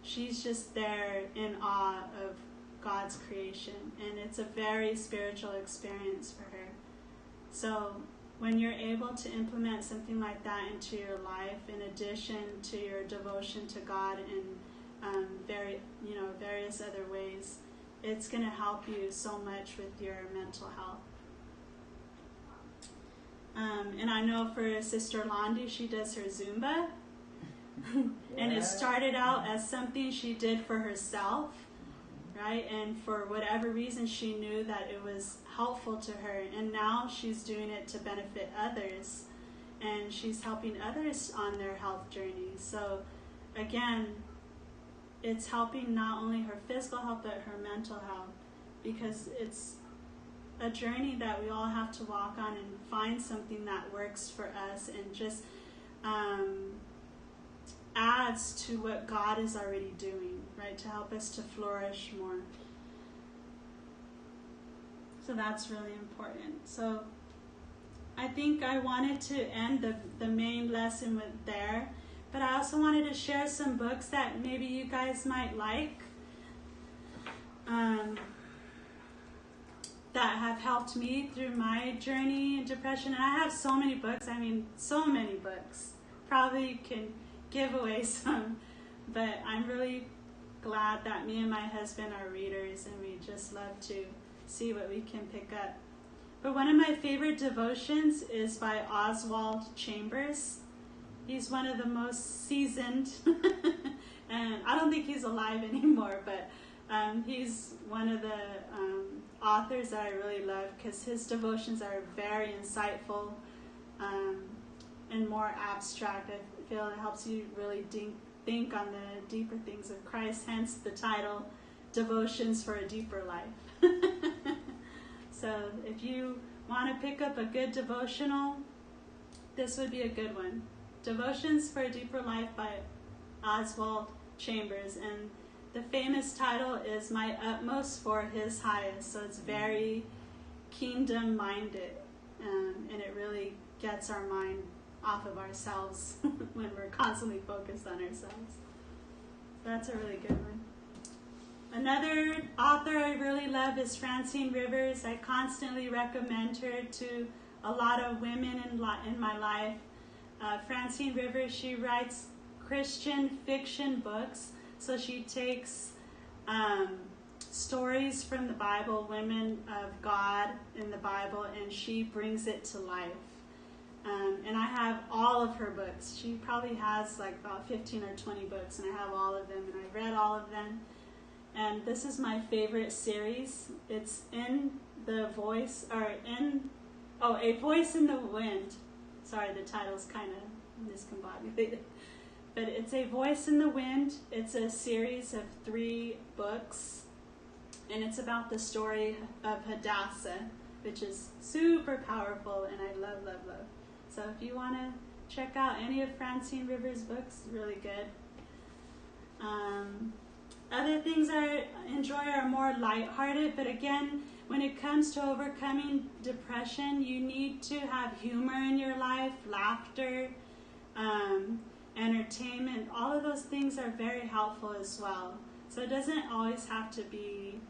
she's just there in awe of God's creation. And it's a very spiritual experience for her. So when you're able to implement something like that into your life, in addition to your devotion to God and various other ways, it's going to help you so much with your mental health. And I know for Sister Londi, she does her Zumba. And it started out as something she did for herself, right? And for whatever reason, she knew that it was helpful to her. And now she's doing it to benefit others. And she's helping others on their health journey. So again, it's helping not only her physical health, but her mental health. Because it's a journey that we all have to walk on and find something that works for us, and just adds to what God is already doing, right? To help us to flourish more. So that's really important. So I think I wanted to end the main lesson with there, but I also wanted to share some books that maybe you guys might like, that have helped me through my journey in depression. And I have so many books. I mean, so many books. Probably can give away some, but I'm really glad that me and my husband are readers, and we just love to see what we can pick up. But one of my favorite devotions is by Oswald Chambers. He's one of the most seasoned, and I don't think he's alive anymore, but he's one of the authors that I really love, because his devotions are very insightful and more abstract. I feel it helps you really think on the deeper things of Christ, hence the title, Devotions for a Deeper Life. So if you want to pick up a good devotional, this would be a good one. Devotions for a Deeper Life by Oswald Chambers. And the famous title is My Utmost for His Highest. So it's very kingdom-minded, and it really gets our mind off of ourselves when we're constantly focused on ourselves. So that's a really good one. Another author I really love is Francine Rivers. I constantly recommend her to a lot of women in my life. Francine Rivers, she writes Christian fiction books. So she takes stories from the Bible, women of God in the Bible, and she brings it to life. And I have all of her books. She probably has like about 15 or 20 books, and I have all of them, and I've read all of them. And this is my favorite series. It's A Voice in the Wind. Sorry, the title's kind of discombobulated. But it's A Voice in the Wind. It's a series of 3 books. And it's about the story of Hadassah, which is super powerful, and I love, love, love. So if you want to check out any of Francine Rivers' books, really good. Other things I enjoy are more lighthearted, but again, when it comes to overcoming depression, you need to have humor in your life, laughter, entertainment. All of those things are very helpful as well. So it doesn't always have to be,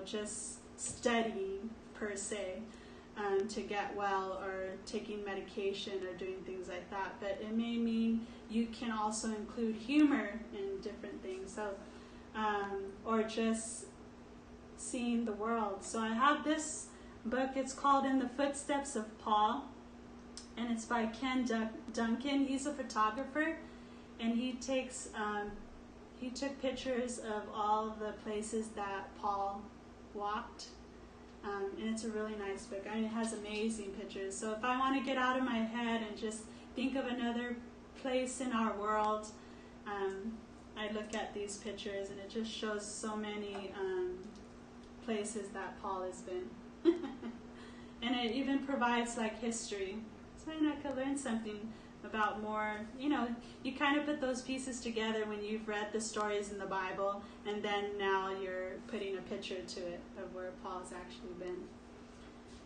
just studying per se to get well, or taking medication or doing things like that. But it may mean you can also include humor in different things. So, or just seeing the world. So I have this book. It's called In the Footsteps of Paul, and it's by Ken Duncan. He's a photographer, and he took pictures of all the places that Paul walked, and it's a really nice book. I mean, it has amazing pictures. So if I want to get out of my head and just think of another place in our world, I look at these pictures, and it just shows so many places that Paul has been. And it even provides like history. So I could learn something about more, you kind of put those pieces together when you've read the stories in the Bible, and then now you're putting a picture to it of where Paul's actually been.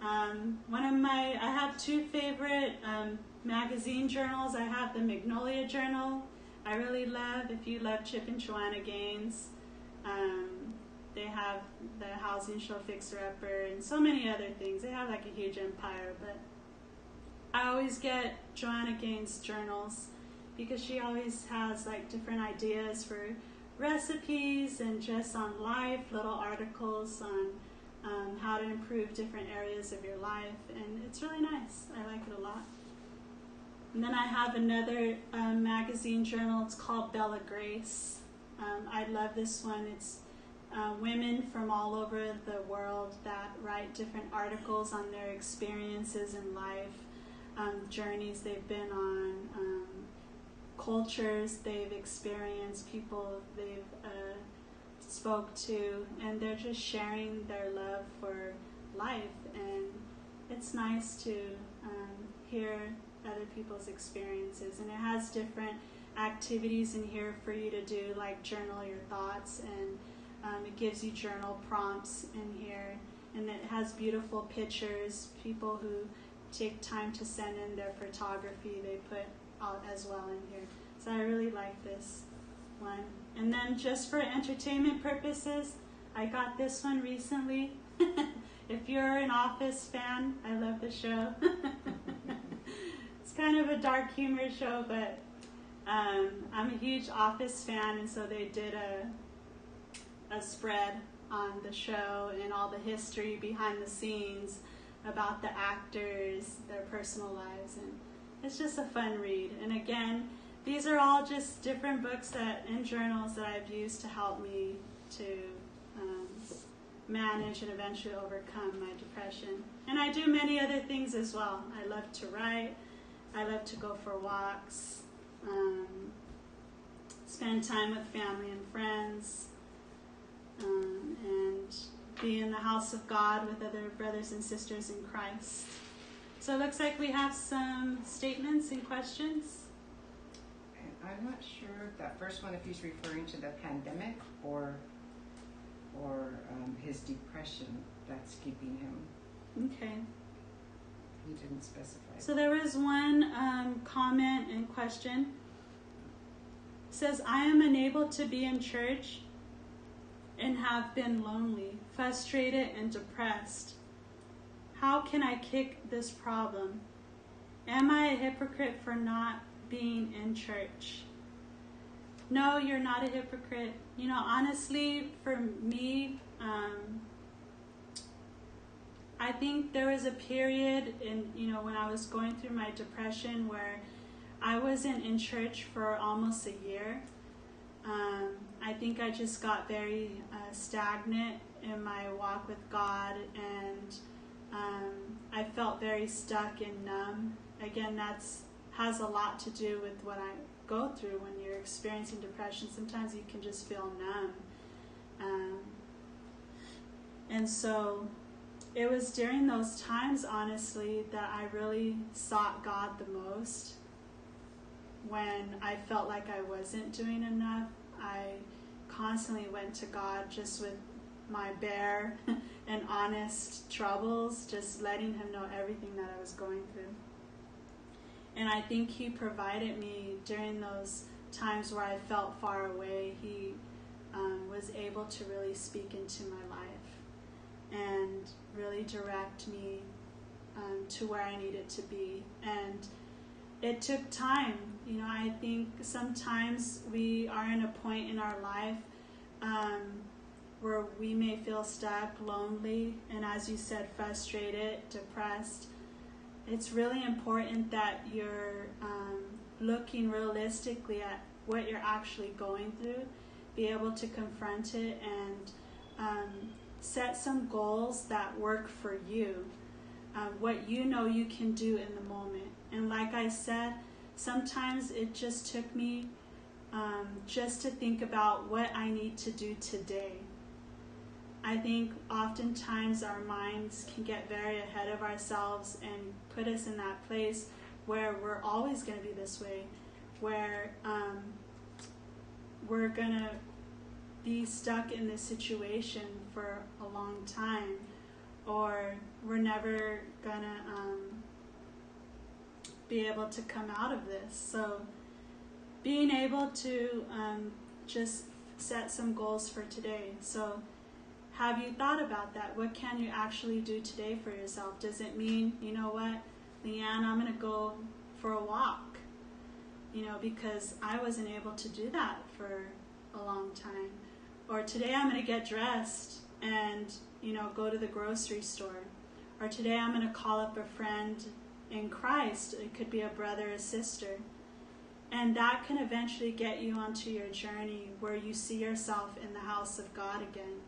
I have 2 favorite magazine journals. I have the Magnolia Journal. I really love, if you love Chip and Joanna Gaines, they have the Housing Show Fixer Upper and so many other things. They have like a huge empire, but I always get Joanna Gaines' journals because she always has like different ideas for recipes and just on life, little articles on how to improve different areas of your life, and it's really nice. I like it a lot. And then I have another magazine journal. It's called Bella Grace. I love this one. It's women from all over the world that write different articles on their experiences in life, journeys they've been on, cultures they've experienced, people they've spoke to, and they're just sharing their love for life. And it's nice to hear other people's experiences, and it has different activities in here for you to do, like journal your thoughts, and it gives you journal prompts in here, and it has beautiful pictures. People who take time to send in their photography, they put out as well in here. So I really like this one. And then just for entertainment purposes, I got this one recently. If you're an Office fan, I love the show. It's kind of a dark humor show, but I'm a huge Office fan, and so they did a spread on the show and all the history behind the scenes about the actors, their personal lives, and it's just a fun read. And again, these are all just different books and journals that I've used to help me to manage and eventually overcome my depression. And I do many other things as well. I love to write. I love to go for walks, spend time with family and friends, and be in the house of God with other brothers and sisters in Christ. So it looks like we have some statements and questions. I'm not sure that first one, if he's referring to the pandemic or his depression that's keeping him. Okay. He didn't specify. So there was one comment and question. It says, I am unable to be in church and have been lonely, frustrated, and depressed. How can I kick this problem? Am I a hypocrite for not being in church? No, you're not a hypocrite. You know, honestly, for me, I think there was a period when I was going through my depression where I wasn't in church for almost a year. I think I just got very stagnant in my walk with God, and I felt very stuck and numb. Again, has a lot to do with what I go through when you're experiencing depression. Sometimes you can just feel numb. And so it was during those times, honestly, that I really sought God the most. When I felt like I wasn't doing enough, I constantly went to God just with my bare and honest troubles, just letting him know everything that I was going through. And I think he provided me during those times where I felt far away. He was able to really speak into my life and really direct me to where I needed to be. And it took time. You know, I think sometimes we are in a point in our life where we may feel stuck, lonely, and as you said, frustrated, depressed. It's really important that you're looking realistically at what you're actually going through, be able to confront it, and set some goals that work for you, what you know you can do in the moment. And like I said, sometimes it just took me just to think about what I need to do today. I think oftentimes our minds can get very ahead of ourselves and put us in that place where we're always going to be this way, where we're going to be stuck in this situation for a long time, or we're never going to be able to come out of this. So being able to just set some goals for today. So have you thought about that? What can you actually do today for yourself? Does it mean, you know what, Leanne, I'm going to go for a walk, because I wasn't able to do that for a long time. Or today I'm going to get dressed and, go to the grocery store. Or today I'm going to call up a friend in Christ. It could be a brother or sister. And that can eventually get you onto your journey where you see yourself in the house of God again.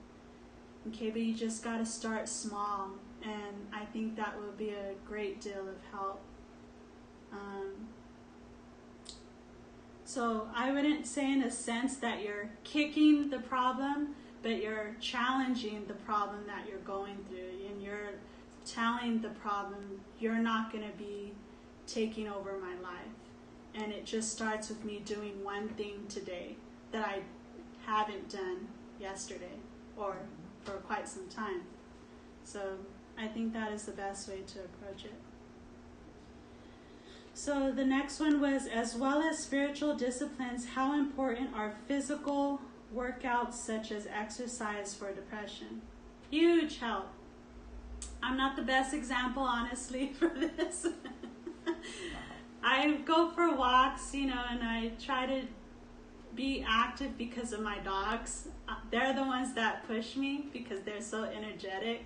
Okay, but you just got to start small, and I think that will be a great deal of help. So I wouldn't say in a sense that you're kicking the problem, but you're challenging the problem that you're going through, and you're telling the problem, you're not going to be taking over my life. And it just starts with me doing one thing today that I haven't done yesterday or for quite some time. So I think that is the best way to approach it. So the next one was, as well as spiritual disciplines, how important are physical workouts such as exercise for depression? Huge help. I'm not the best example, honestly, for this. I go for walks, and I try to be active because of my dogs. They're the ones that push me because they're so energetic.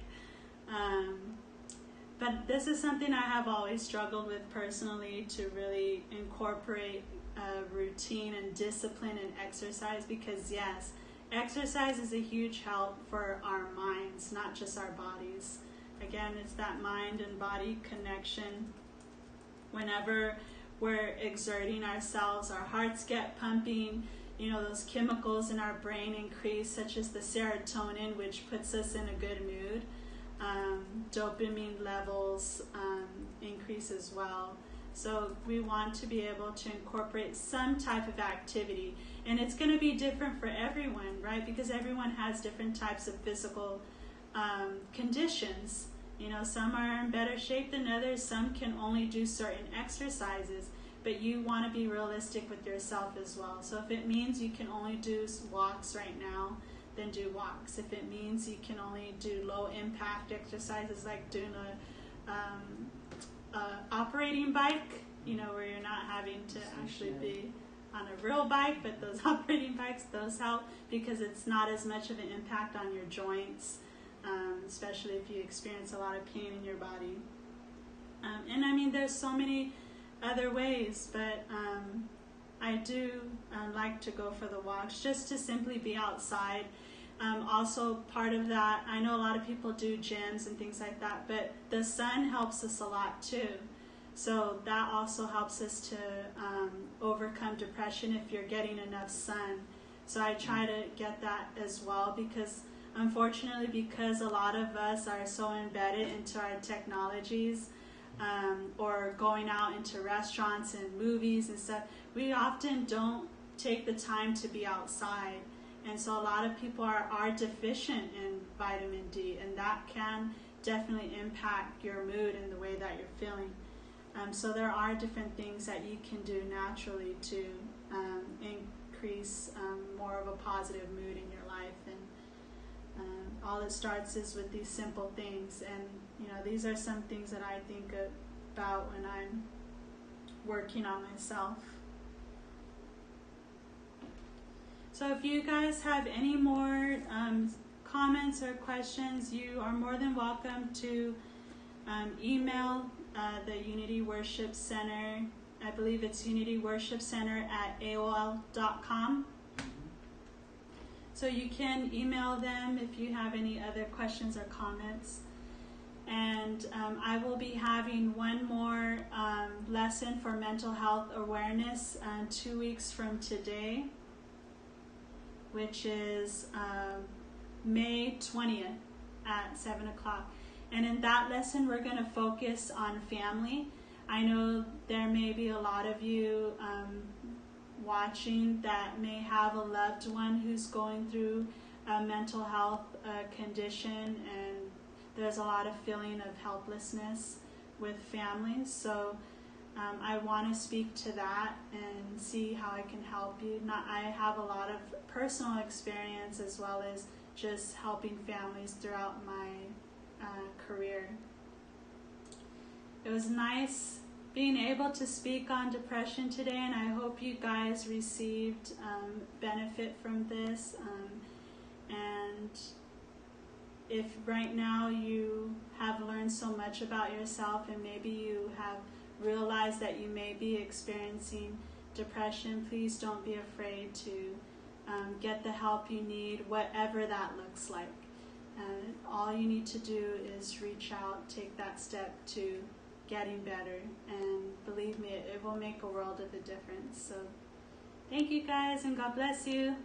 But this is something I have always struggled with personally, to really incorporate routine and discipline and exercise, because yes, exercise is a huge help for our minds, not just our bodies. Again, it's that mind and body connection. Whenever we're exerting ourselves, our hearts get pumping, those chemicals in our brain increase, such as the serotonin, which puts us in a good mood. Dopamine levels increase as well. So we want to be able to incorporate some type of activity. And it's going to be different for everyone, right? Because everyone has different types of physical conditions. Some are in better shape than others. Some can only do certain exercises. But you want to be realistic with yourself as well. So if it means you can only do walks right now, then do walks. If it means you can only do low impact exercises like doing a operating bike, where you're not having to actually be on a real bike, but those operating bikes, those help because it's not as much of an impact on your joints, especially if you experience a lot of pain in your body. And I mean, there's so many other ways, but I do like to go for the walks just to simply be outside. Also, part of that, I know a lot of people do gyms and things like that, but the sun helps us a lot too. So that also helps us to overcome depression if you're getting enough sun. So I try to get that as well, because unfortunately, because a lot of us are so embedded into our technologies, or going out into restaurants and movies and stuff, we often don't take the time to be outside. And so a lot of people are deficient in vitamin D, and that can definitely impact your mood and the way that you're feeling. So there are different things that you can do naturally to increase more of a positive mood in your life. And all it starts is with these simple things. And these are some things that I think about when I'm working on myself. So if you guys have any more comments or questions, you are more than welcome to email the Unity Worship Center. I believe it's unityworshipcenter@aol.com. So you can email them if you have any other questions or comments. And I will be having one more lesson for mental health awareness 2 weeks from today, which is May 20th at 7 o'clock. And in that lesson, we're going to focus on family. I know there may be a lot of you watching that may have a loved one who's going through a mental health condition, and there's a lot of feeling of helplessness with families. So I want to speak to that and see how I can help you. I have a lot of personal experience as well as just helping families throughout my career. It was nice being able to speak on depression today, and I hope you guys received benefit from this. And if right now you have learned so much about yourself, and maybe you have realized that you may be experiencing depression, please don't be afraid to get the help you need, whatever that looks like. All you need to do is reach out, take that step to getting better, and believe me, it will make a world of a difference. So thank you guys, and God bless you.